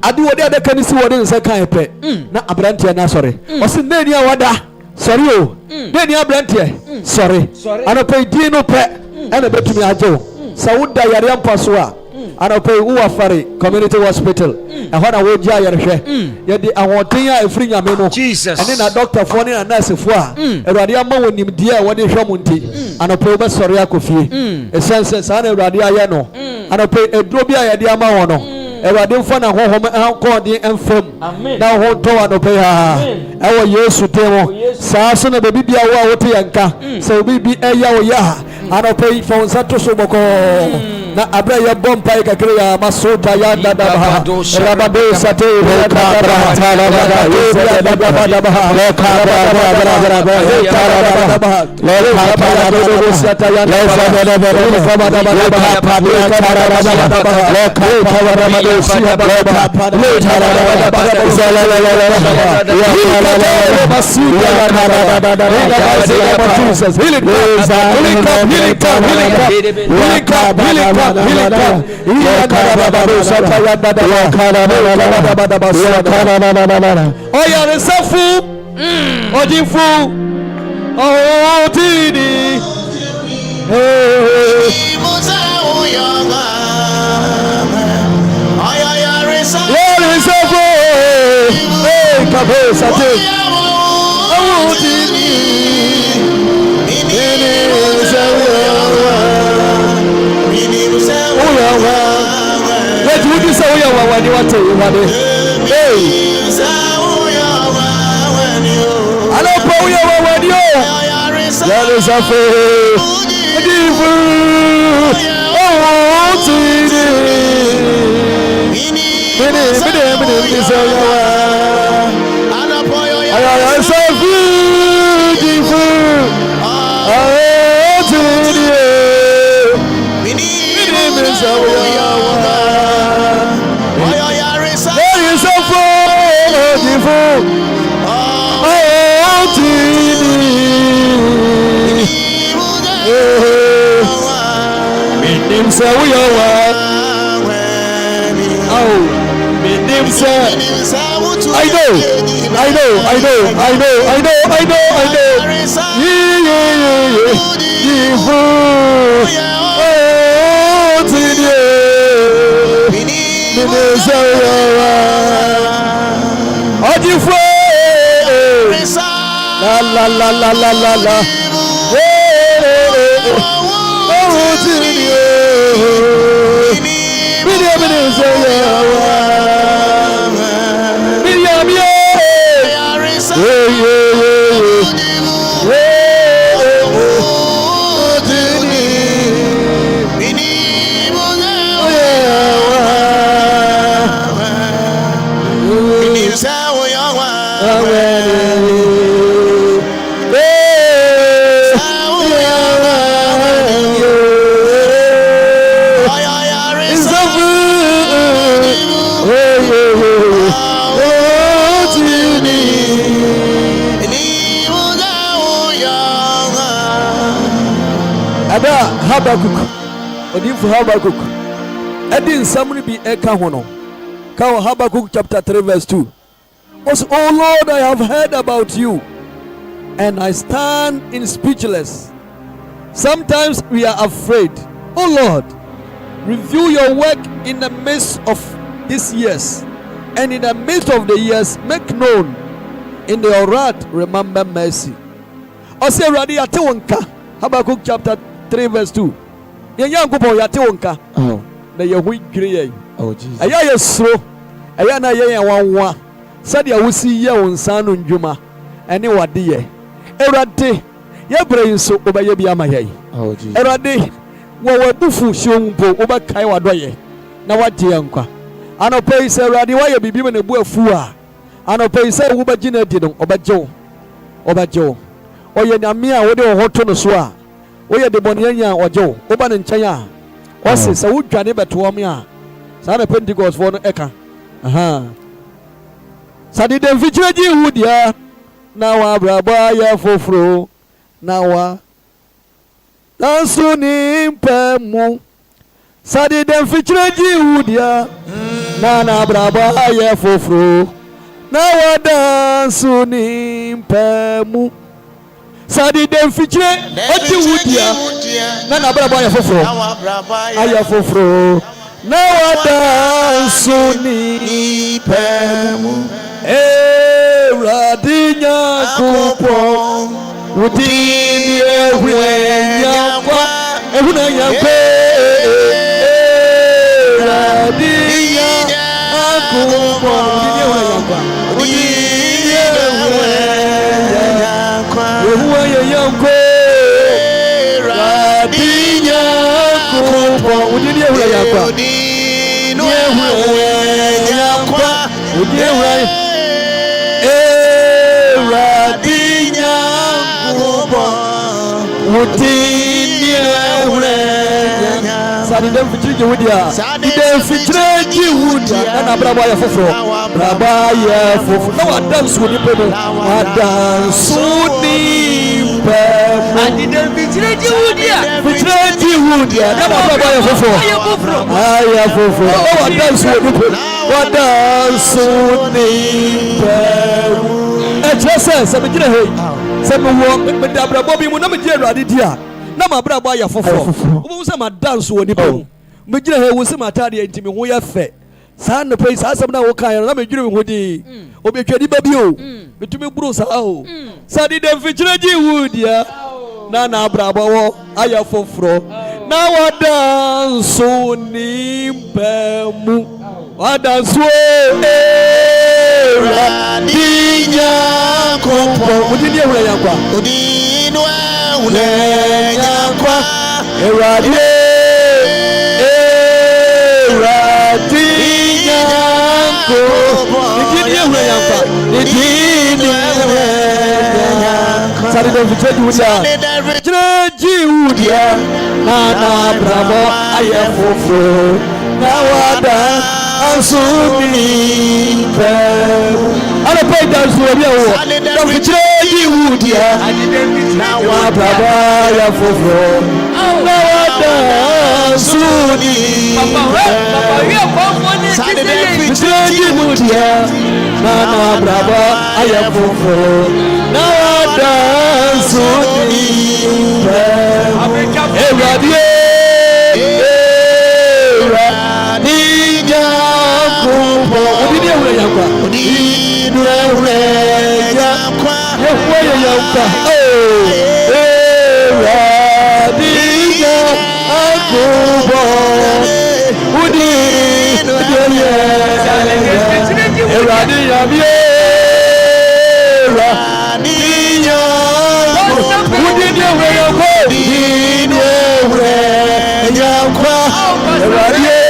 ade wɔde adaka no si wɔde nsa ka yɛ pɛ na aberanteɛ no asɔre ɔsɛ na ani a wada sɔre o na ani aberanteɛ sɔre anɔpɛ din no pɛ ɛna bɛtumi agye wo sɛ woda yareɛ mpa so a anɔpɛ wo afare community hospital ɛhɔ na wogye ayɛrehwɛ yɛde ahoɔden a ɛfiri nyame mu ɛne na doctorfoɔ ne na nursefoɔ a Awurade ama wɔ nimdeɛ a wɔde hwɛ mo nti anɔpɛ wobɛsɔre akɔ fie ɛsiane sɛ saa na Awurade ayɛ no anɔpɛ ɛduro bi a yɛde ama wɔ no Awurade mfa na honhom ankɔɔden ɛmfam na ho tɔ anɔpɛ ha ɛwɔ Yesu din mu saa so na baabi bia wo a wote yɛ nka sɛ obi bi ɛyɛ wo yɛ a anɔpɛ yi fa wo nsa to so bɔkɔɔ na abra ya bompa ya kakiri ya masuta ya dada baha rabado sate ya dada baha ya dada baha ya Oyaresafu Ojifu Otini Oyaresafu Kabesate Otini Would you say we are when you want to? Hey, I don't know you when you. That is a fool. Minim say we are. Oh, minim say. I know. La. Habakkuk, Odinfo Habakkuk. Edin Samri be Eka Hono. Kaw Habakkuk chapter 3 verse 2. Also, oh Lord, I have heard about you, and I stand in speechless. Sometimes we are afraid. Oh Lord, review your work in the midst of these years, and in the midst of the years, make known in your wrath, remember mercy. Also, Radi Atewonka, Habakkuk chapter 3 verse 2. Yenya nkopon yate wonka. Oh. Na yehu dwere. Oh Jesus. Aya yesro. Aya na yenya wanwa. Sadia wosi ye wonsan no ndwuma. Ene wade ye. Erade. Ye brɛ nso obaye bi ama ye. Oh Jesus. Erade. Wo wabufu hyompo obakai wadoye. Na wade yankwa. Anopai se erade wa ye bibi me ne bu afu a. Anopai se wo bagina di no obajew. Oye nyame a wo de wo hoto no so a. Oye de bonyanya ojo oba ne nkyɛn a ɔse sɛ wodwane bɛto me a saa na Pentecost for no ɛka sade de mfikyire gye hu dia na wa brabo ayɛ foforo na wa danso ni mpamu sade de mfikyire gye hu dia na brabo ayɛ foforo na wa danso ni mpamu Sadi dem fichre oti wudia na brabo aya foforo na wada suni pemu radinya kupo wudini ehwenya yakwe radinya kupo wudini ehwenya yakwa Radinya kupo udini ehura yakwa Radinya kupo udini ehura Sadi dem fichiri wudia dem fichiri wudia na brabo ya foforo na wadansu ni pemo wadansu ni and dem fichiri wudia na brabo ya foforo aya foforo na wadansu ni pemo wadansu ni pemo echese se mejire he se me wo me da brabo bi mu na mejire Awurade dia na ma brabo aya foforo wo se ma dance wo ni pemo mejire he wo se ma tade ntimi ho ya fe saa no pay saa asem na wo kan na mejire ho di obetwadi ba bi o metumi buru saa o saa di dem fichire gi wudia na brabo wo aya foforo na wa dance ni pemo wa dance Radinya kupo udini ehura yakwa udini yakwa Radinya kupo udini ehura yakwa udini yakwa sari do ficheji wudia na bravo ayefofo na wada Asuni pemu ala pay dance wo bi wo don fichire di wudia na wa baba ya fofo na wa suni sade de ficheji mudia nana braba ayafofo na wada suni Ewradie Nija kubo Odini ewe yakwa Odini ewe yakwa Yehuwe yakwa Ewradie kubo Odini ewe Ewradie yamie Ewradie Odini ewe yakwa Odini ewe yakwa Ewradie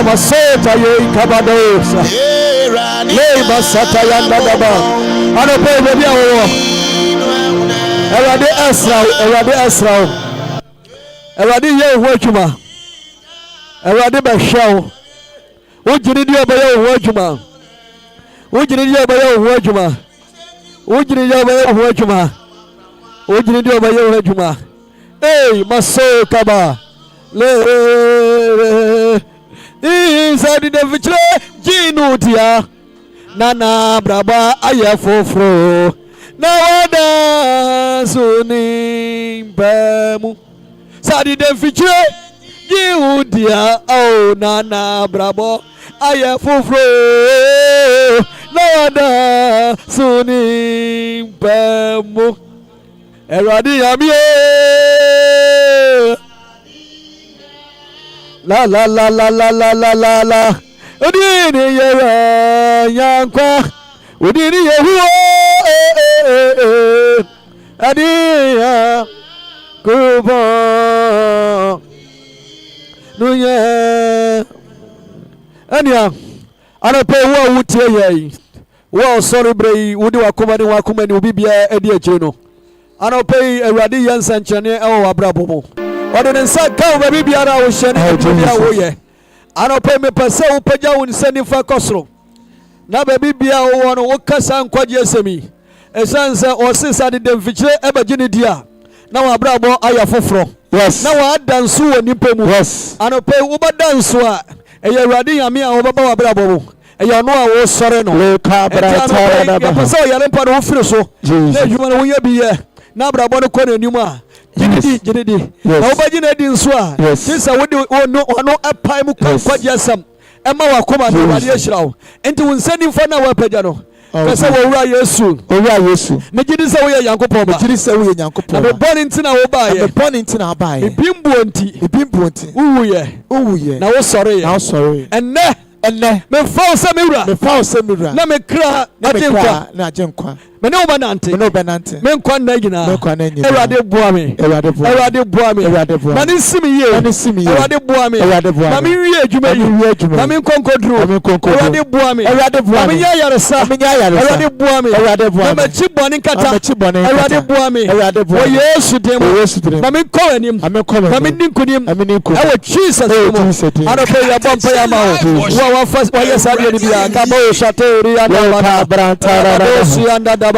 Maseta ye kabadosa le masata ya ndaba anope bebi awo Ewade ye ho adwuma Ewade be hwew wogiri di obaye ho adwuma wogiri di obaye ho adwuma wogiri di obaye ho adwuma wogiri di obaye ho adwuma maso kaba le inside the vitre jinutia nana braba ayafofro na wada suni bamu sadi the vitre jinutia oh nana braba ayafofro na wada suni bamu eradi amie la la la la la la la la la Odini yewa yankwa Odini yehuo Adiya kubo Nuye Ania Anape wa wutie yei Wa sorry brei Udi wakuma ni ubibia edi echino Anape Ewradi yansan chane Ewa wabrabomo Wadene nsa kao baby biara wo hyene bia wo ye anope me pese wo pagya wo nsa nifa kosoro na baby bia wo no wo kasa nkwaje asemi esanse osisa de demfikyire ebagine dia na wa brabo aya foforo yes na wa dansu wo nipa mu yes anope wo badansu a eye Awurade yame a wo baba wa brabo mu eye no a wo sore no le ka bra tara da ba pese wo yare mpa no wo firi so na adwuma no wo ye bi ye na brabo no kɔ n'anim a Jididi. Na ubaji na di nswa. Sisa wodi ono apai mu kwaji asam. Ema wakoma na wadi eshirawo. Enti wunsani mfana wapeja no. Kasa wawura Yesu. Wawura Yesu. Mejidi sa wuye Yankopɔn ba. Mejidi sa wuye Yankopɔn. Na beboni ntina wo ba ye. Na beboni ntina wo ba ye. Ibimbu onti. Uwuye. Na wo sɔre. Enne. Me fa osemi na me kra ajenkwa. Me ne obanante. Me nkwa na gina. Ewrade boa me. Ma ni simi ye. Ewrade boa me. Ma mi wie adwuma yi. Ma mi nkonkodro. Ewrade boa me. Ma mi nya yaresa. Ewrade boa me. Ma ma chi boni kata. Ewrade boa me. O Yesu dem. Ma mi ko anim. Ma mi ninkunim. Ewo Jesus dem. Ano pe ya bompa ya ma wo. Wa yes ade ni bia. Kabo shatori anda bana. Brantara.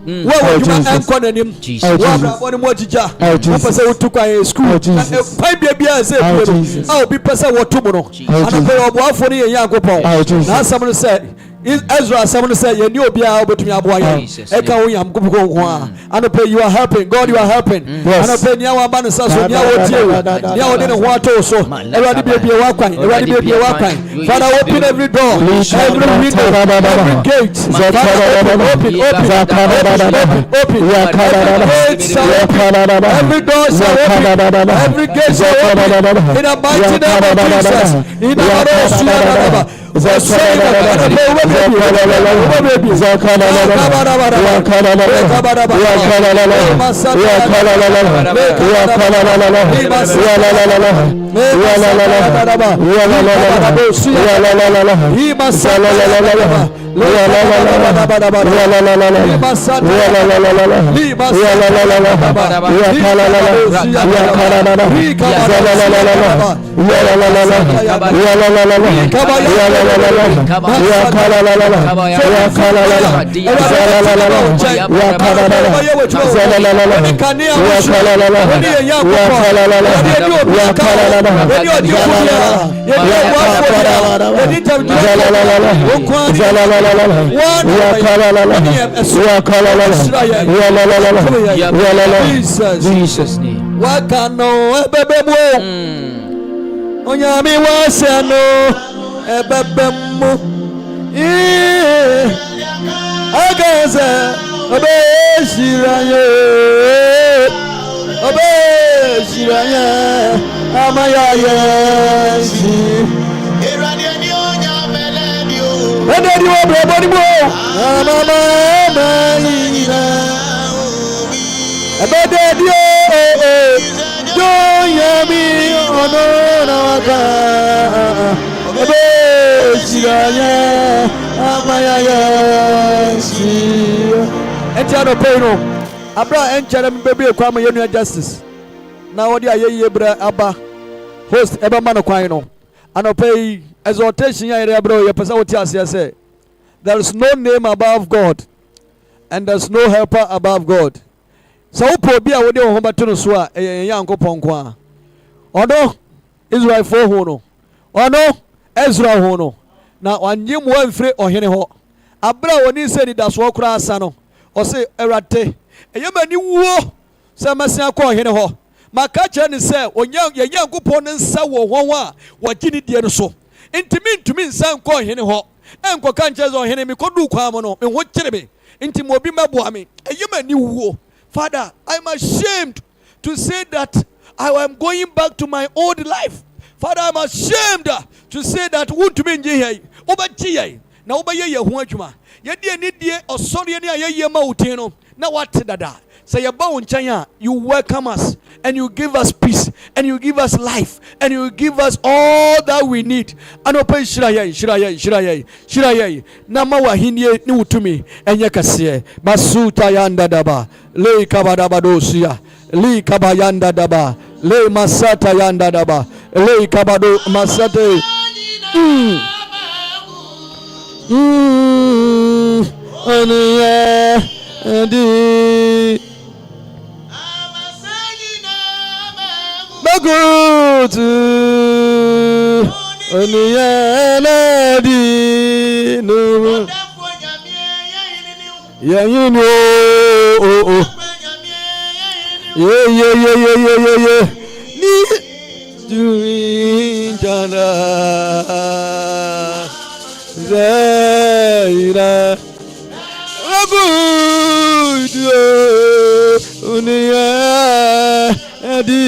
What you and Conanim? What more teacher? Professor took a school. Five baby, I said, I'll be person what tomorrow. I don't pay up for the young couple. Now someone said, Ezra, someone said, you knew be able to me a boy. Eka, I'm going to go. I don't pay you are helping. God, you are helping. I don't pay now a man, so now didn't want to so. Everybody be a walk. Everybody be a walk. Father, open every door, every window, every gate. Every door shall open. Every gate shall open. In a mighty name of Jesus. In the name Jesus name. Wakano ebebemo. Onyami wasano ebebemo. Agaze obeshiraye. Obeshiraye amayaye si. Ede di obo boni mo. Mama maina. Ebede di o. Do yami ono na waka. Obeshiraye amayaye si. Entiano peino. Abra enchara mbebe kwa ma yenu justice. Na wodi ayeye bra aba. Host eba man kwan no. Anopay exhortation ya ere bro ye pesa woti ase say there is no name above God and there's no helper above God. So upo bia wode wo hobato no so a yankopon kwa. Ono Israel fo ho no. Ono Ezra ho no. Na wanyem wamfire ohene ho. Abra woni se ni daso kura asa no. O se erate eyemani wuo se masia kwa ohene ho. Maka che ni se yankopon nsa wo ho a wagini die no so. Intimi nsa nko ohene ho. Enko kan che zo ohene mi kodu kwa mo no me ho kire me. Intimi obi mabo ame eyemani wuo. Father, I'm ashamed to say that I am going back to my old life. Father, I'm ashamed to say that won't me nje here. Obachi ye na obaye ye ho adwuma. Ye die ni die osori ne ayeye ma utin no na wate dada. Say ye ba wo nchen a you welcome us and you give us peace and you give us life and you give us all that we need. Anopa shiraye na ma wahinie ni utumi enye kase masuta yanda daba le kabadaba dosia le kabayanda daba le masata yanda daba le kabado masate aniya adi bagutu aniya adi no yayini oh yeah ni doing jana zaira agudu uniya adi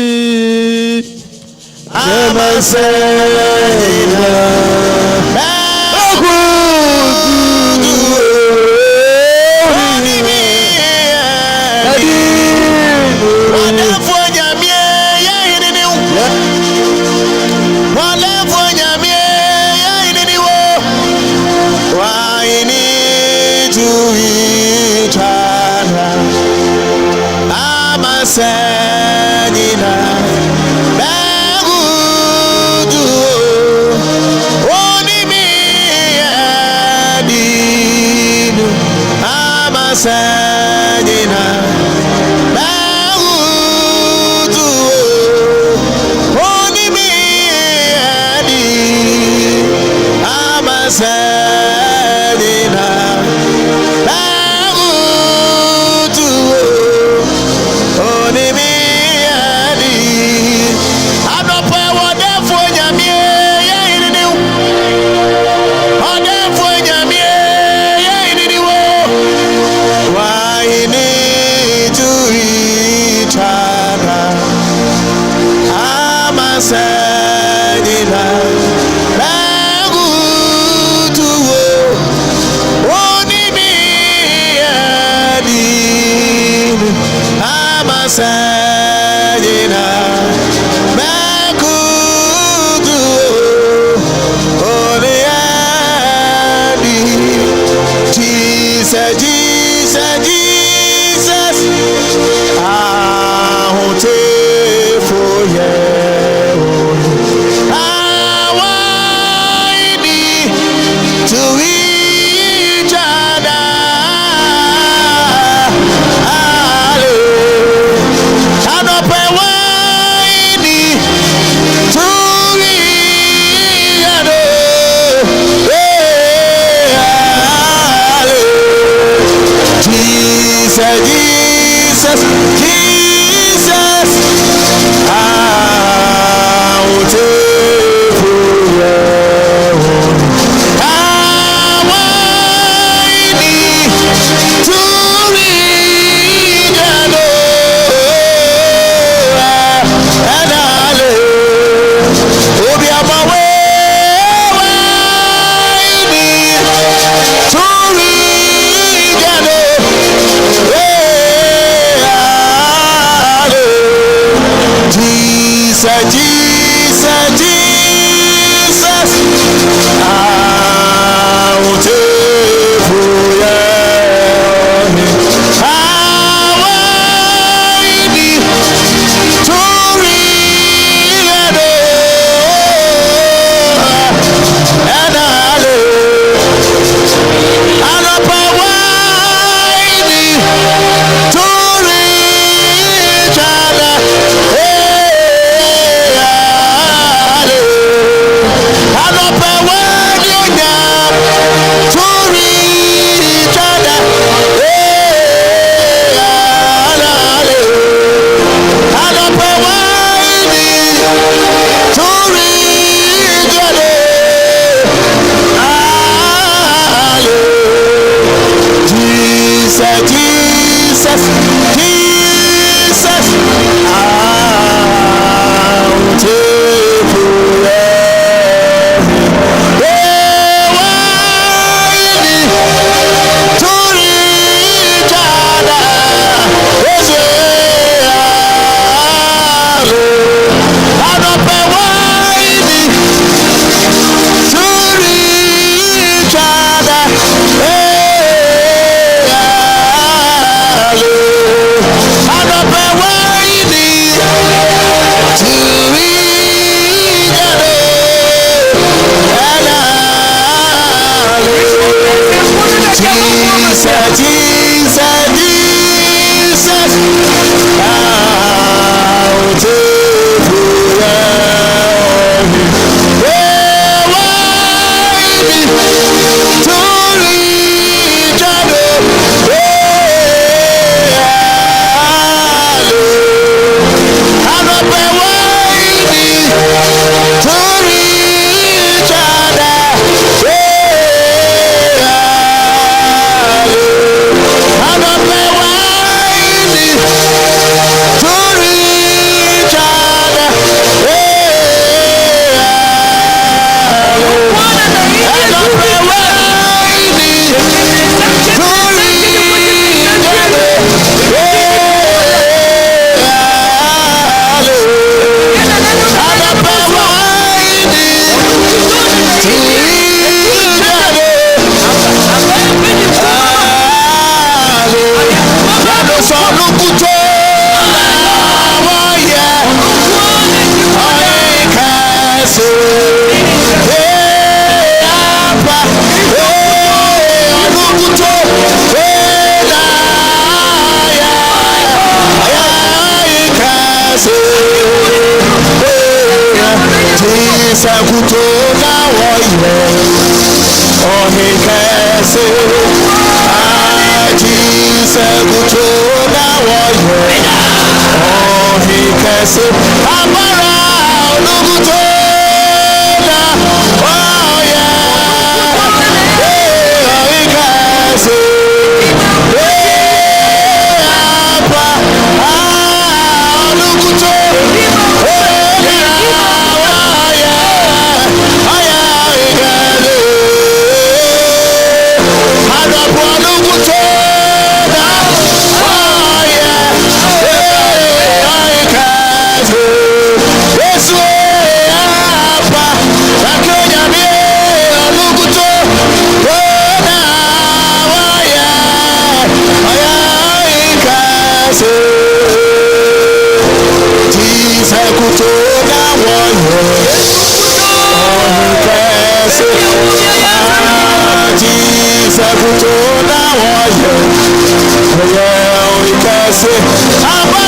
Sakutona woye ohikase aji sakutona woye ohikase amara olugutona woye ohikase apa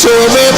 so we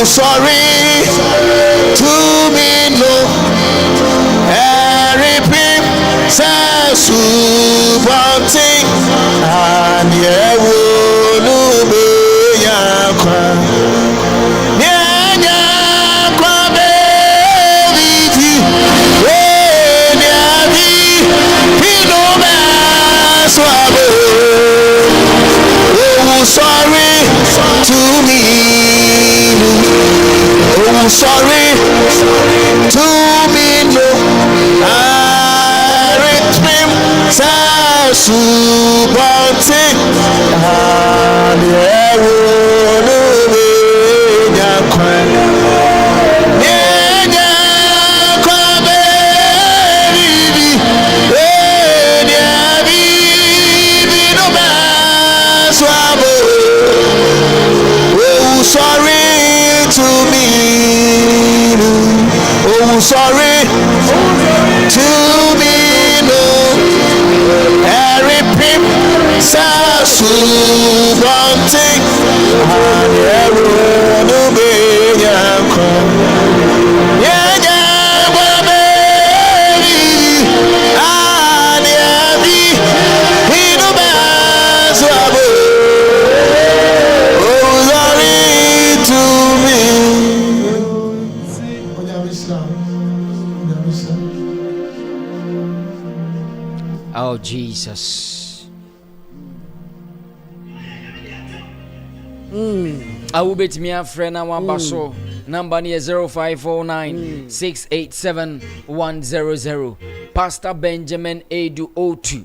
sorry to me no every says something and yeah will be yakwa nyanya kwa baby when ya be no man swabo sorry to me no Aritrim Sasubonte Aniewo no me nyakwa Nyanya kwa baby Enya bibi no maswabo Oh sorry to me Oh sorry to me no Every pimp Sasubonte Aniewo no me nyakwa Nyanya kwa baby Aniebi Hino baswabo Oh sorry to me Oh Jesus. I will bet me a friend and one basso. Number near 0549 687 100. Pastor Benjamin Edu O2,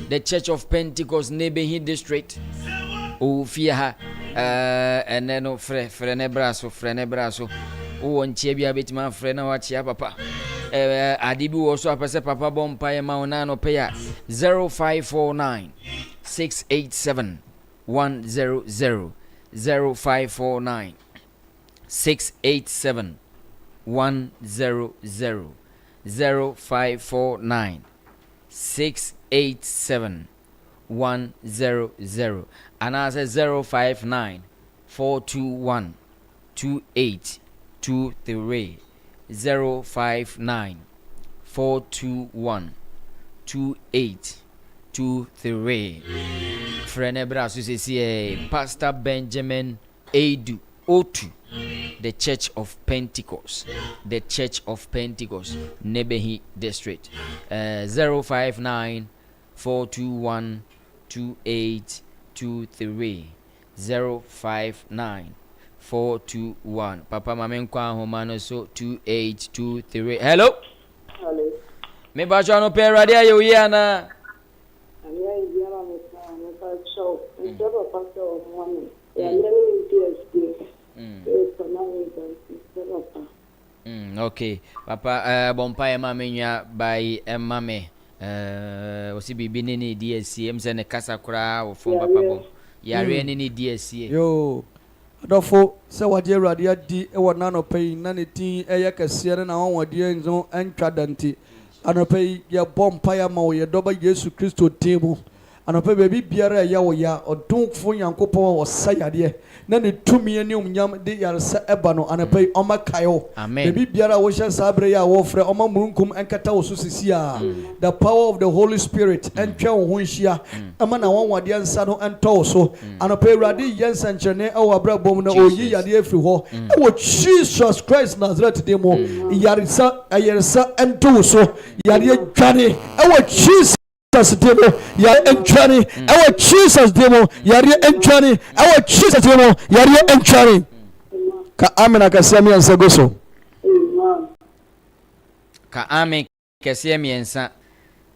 the Church of Pentecost, Nebehi District. Oh, fear and then no Frenebraso. Oh, and Chebia bit my friend and watch ya papa. Adibu also a papa bomb paya maunano paya 0549 687 100 0549 687 100 0549 687 100 and I say 059 421 2823 059 421 2823. Frenebra Susie Pastor Benjamin Edu Otu, the Church of Pentecost, the Church of Pentecost, Nebehi District. 059 421 2823 059 421. Papa Mamenkwa Homano so 2823. Hello. Hello. Me bacho no pe radio yo yana. Anya idiara me show. Instead of pastor of one. Yeah, let me do okay. Papa bompa e mama nwa by mama osi bibi ni DSC se ne kasa kura wo fon papa bo. Yare ni DSC. Yo. Adofo se wade awurade adi e wona no pay na ne tin eye kase na won wade enzo antwa dante anopai ye bompa ya ma wo ye doba Yesu Kristo temu anopai bebi biara ya wo ya odunfo Yankopon wo sayade na ne tumi ani umnyam de yarsa eba no anopai omakayo bebi biara wo hye sabre ya wo frɛ oma murunkum enkata wo so sisia the power of the Holy Spirit entwa wo ho nhia ama na won wade ansa no ento so anopai awurade yensa nkyerene e wo abrabom na oyi yade afiri ho e wo Jesus Christ Nazareth de mo yarisa ayersa ento so yade dwane e wo Jesus demo yare entwani ewo Jesus demo yare entwani ewo Jesus demo yare entwani ka amina ka sami ansa goso ka amen ka sami ansa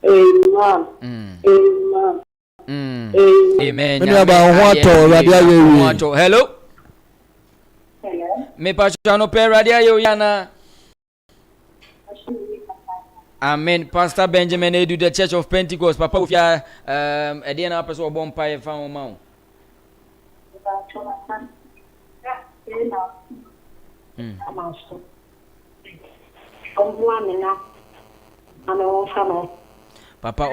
amen amen me ba ho ato radio ayewi hello me pa chano pe radio ayewi yana. Amen. Pastor Benjamin Edu, the Church of Pentecost. Papa, if you are a day and a person born by a found mount. Papa,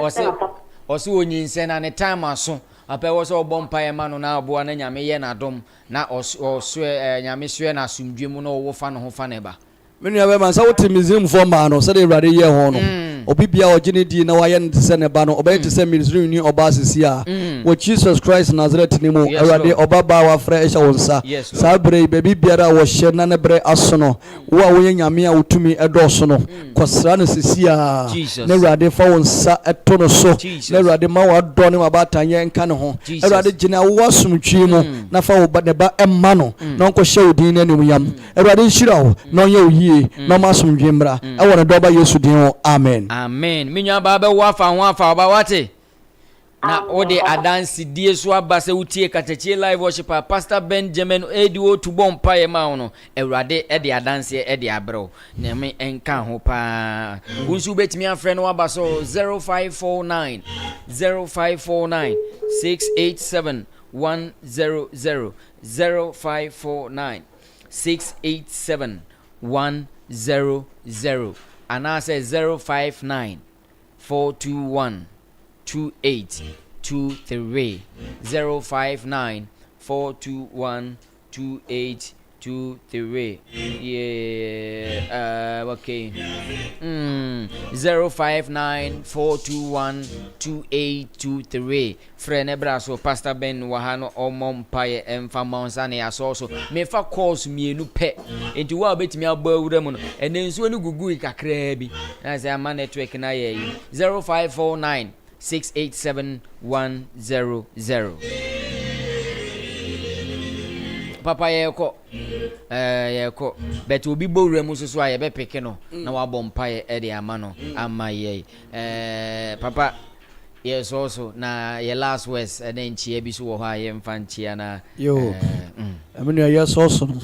also when you send an a time or so, a pair was all born by a man on our boy and Yami Yanadom, now or swear Yamisue and assume Jimuno Wofan Hofaneba. me nua be man sa wote Misraim fo ma no se de Awurade ye ho no obi bia ogine di na waye ne se ne ba no oba te se Misraim ni oba sisi a wo Jesus Christ Nazareth ni mu Awurade oba ba wa fra e sha wonsa sa bre baby biara wo hye na ne bre aso no wo a wo ye nyame a wotumi edoso no kosra no sisi a na Awurade fa wonsa eto no so na Awurade ma wa do ne wa ba tanye nka ne ho Awurade gina wo asomtwi mu na fa wo ba ne ba emma no na nko hye odin ne nemu yam Awurade nhyira wo na onye oyie na ma asomdwe mbra e wo ne do ba Yesu din ho amen amen minya ba be wo afa ho afa ba wate na ode adansi die so abase wutie Katechie live worship Pastor Benjamin Edio to bompa ye ma no Awurade e de adansi e de abro na me enka ho pa unsu betimi afre no abaso 0549 687 100 0549 687 100 and I say 059 421 2823 059 421 2823 yeah okay 059 421 2823 friend ebraso Pastor Ben wahano omompaye emfamonsa ne asoso me fa course mienu pe enti wa betimi agba awura mu no ene nso ni gugu kakra bi na say ama network na ye 0549 687 100 papa yeko but obi bowura mu so aye be peke no na wa bompaye e de ama no ama ye papa yes also na your last words and then chia bi so wo ha ye mfa nchia na yo amenu yes also no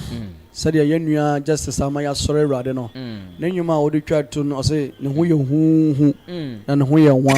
said ya nua justice ama ya sore Awurade no na nyuma wo de twa to no say ne ho ye hu na ne ho ye wa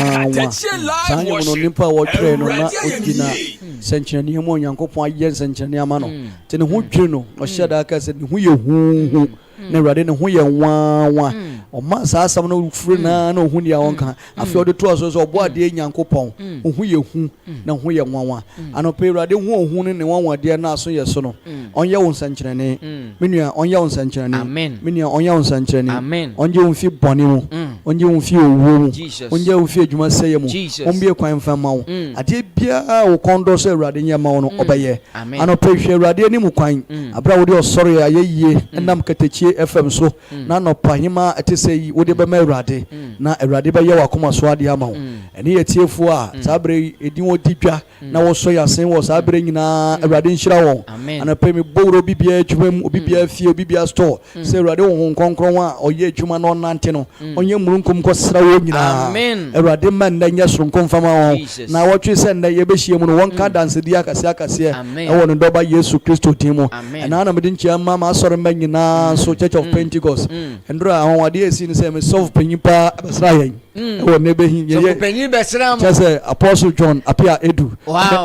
sa nyu no nimpa wo twa no na ogina senchani mu Onyankopon aye senchani ama no te ne ho dwe no o hyeda aka say ne ho ye hu na Awurade ne ho ye wa o ma sa asam no furu na ohu dia wonka afi ode to so obo ade Nyankopon ohu ye hu na ho ye wa anope Awurade hu ohu ne wa de na so ye so no onye wo nsankyerene menua onye wo nsankyerene menua onye wo nsankyerene onye wo mfi bone mu onye wo mfi owo mu onye wo mfi adwuma seye mu ombie kwan fama wo ade bia wo kondo so Awurade nyama wo no obaye anope hwe Awurade ni mu kwan abra wo de osore ayeye enam Katechie FM so na no pahima etesei wo de be ma Awurade na Awurade be ye wakoma so ade ama wo ene yetiefo a sabre edin wo didwa na wo so yasen wo sabre nyina Awurade nhyira wo anope me bowro bibia adwuma mu bibia fie bibia store se Awurade wo nkonkron a oye adwuma no nante no onye murunkum ko sra wo nyina Awurade man na nya soronkom fama wo na wo twe se na ye be hie mu no wonka dance dia akase e wo no doba Yesu Kristo timo na na medin chia mama asore ma nyina so Church of Pentecost endura awade esi ni se me solve panyipa besra yen e wo ne be hin ye panyi besra mo chese Apostle John apia edu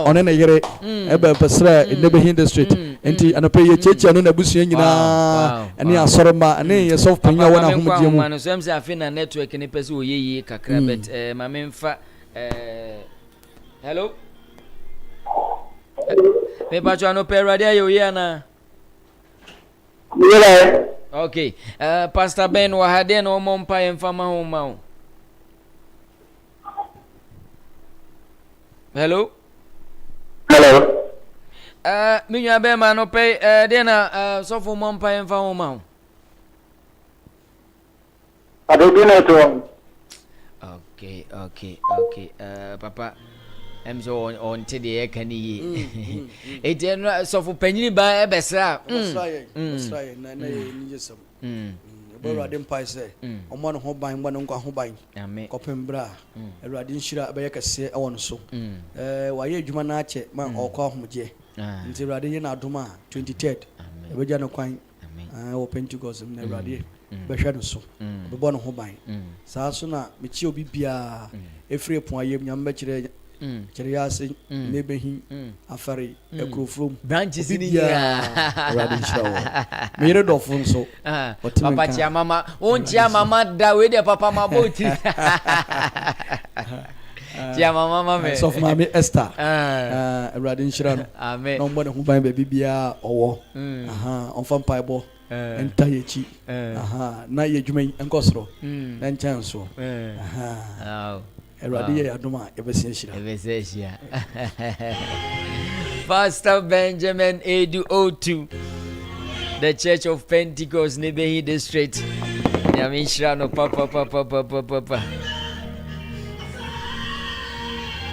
one na yere e be besra ne be hin district enti anope ye cheche no na busu nyina ene asore ma ene ye solve panya wona homdie mu no so se afi na network ni pese oyeyi kakra bet ma memfa hello me bacho anope Awurade ayo ye na okay Pastor Ben wahade no mompa emfama ho ma hello minya be ma no pe de na so fo mompa emfa ho ma adobina to okay papa emso on te de yakani yi ete so fo panyini ba e besra na ni jesam Awurade mpai se omo no ho ban ngba no nkwa ho ban kopembra Awurade nhyira be yakase e won so waye adwuma na ache ma okwa homje nti Awurade ye na adoma 23rd ebeja no kwan wo Pentecost na Awurade be hwe no so be bo no ho ban saa so na mechi obi bia efre pon ayem nyam be kire Cheriase nebehin afari ekrofrom branches ni ya Awurade nhyira mere dofo nso papa chia mama on chia mama da we de papa maboti chia mama me so for mama Esther Awurade nhyira no amen no mbone ho ban ba bibia owo on fam paibo enta yechi aha na ye dwuma enkosoro na nkyɛn so aha erade ye adoma ebesiehyira Pastor Benjamin Edu O2, the Church of Pentecost, Nebehi District. Yamishra no papa.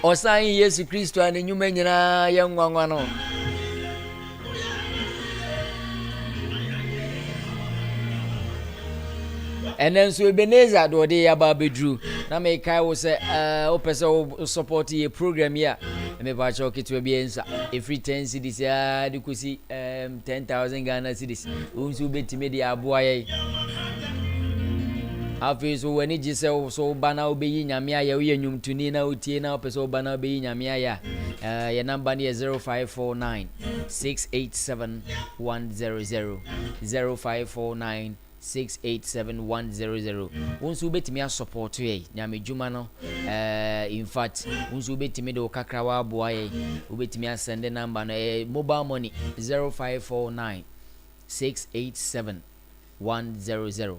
Osan Yesu Kristo ani nyuma nyina yangwanwa no. And then so Ebenezer do de aba bedru na me kai wo se opese support ye program ya me ba cho kitu bi ensa every 10 cedis ya de kusi 10,000 Ghana cedis unsu betime de aboa ye afi so wani ji se so bana obeyi nyame aya wo yanyum tuni na otie na opese bana obeyi nyame aya your number ni 0549 687 100 0549 687-100. Wonsu betimi a support ye nyame djuma no in fact wonsu betimi de okakra wa aboa ye obetimi a send the number no mobile money 0549 687 100.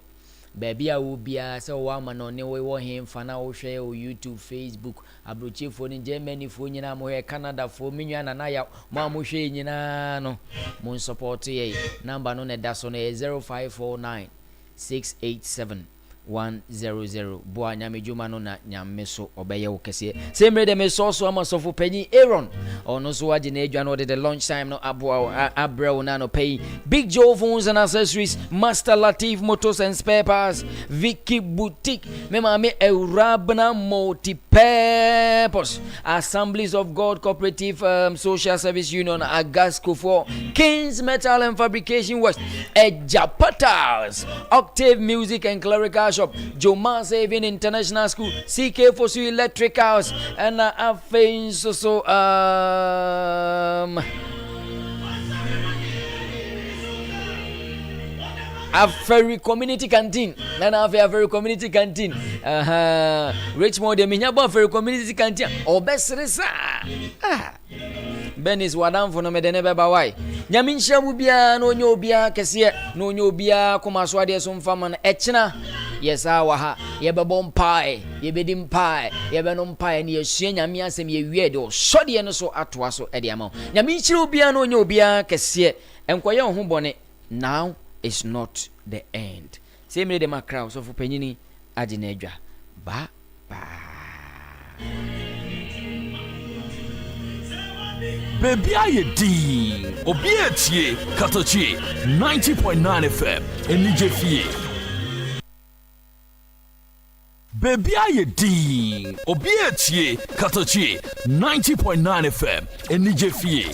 Baby a wo bia se wo ama no ne wo he mfa na wo hwe o YouTube, Facebook, abrochefo ni Germany fo nyina mo he Canada fo menwa na ya mo hwe nyina no mo support ye number no ne da so no 0549 687 100. Boa nyame djuma no na nyame so obeye wo kese semre de me so ama sofo panyi Aaron ono so waje na edwa no de the lunch time no aboa abrel na no pay Big Joe phones and accessories, Master Latif motors and spare parts, Vicky Boutique, me mame Eurabna multi-purpose, Assemblies of God Cooperative Social Service Union, Agasco for Kings Metal and Fabrication West, Ejapatas, Octave Music and Clerical Shop, Joma Saving International School, CK Fosu Electricals, and Afein so Aferi Community Canteen. Nana Aferi Community Canteen. Richmond de Minyabo Aferi Community Canteen. Obesresa. Benis wadam for no me de nebe bawai. Nyaminsha bubia no nyobia kese no nyobia koma so ade so mfama na echina. Yes awa ye bebom pai, ye bedim pai, ye benom pai ne ye sua nyame asem ye wie de so de no so atoa so ede ama. Nyaminsha bubia no nyobia kese enkoye ho bone now is not the end. Same way the macra so for penyini aginedwa. Ba. Baby aye di obi etie katochi 90.9 FM enije fie. Baby aye di obi etie katochi 90.9 FM enije fie.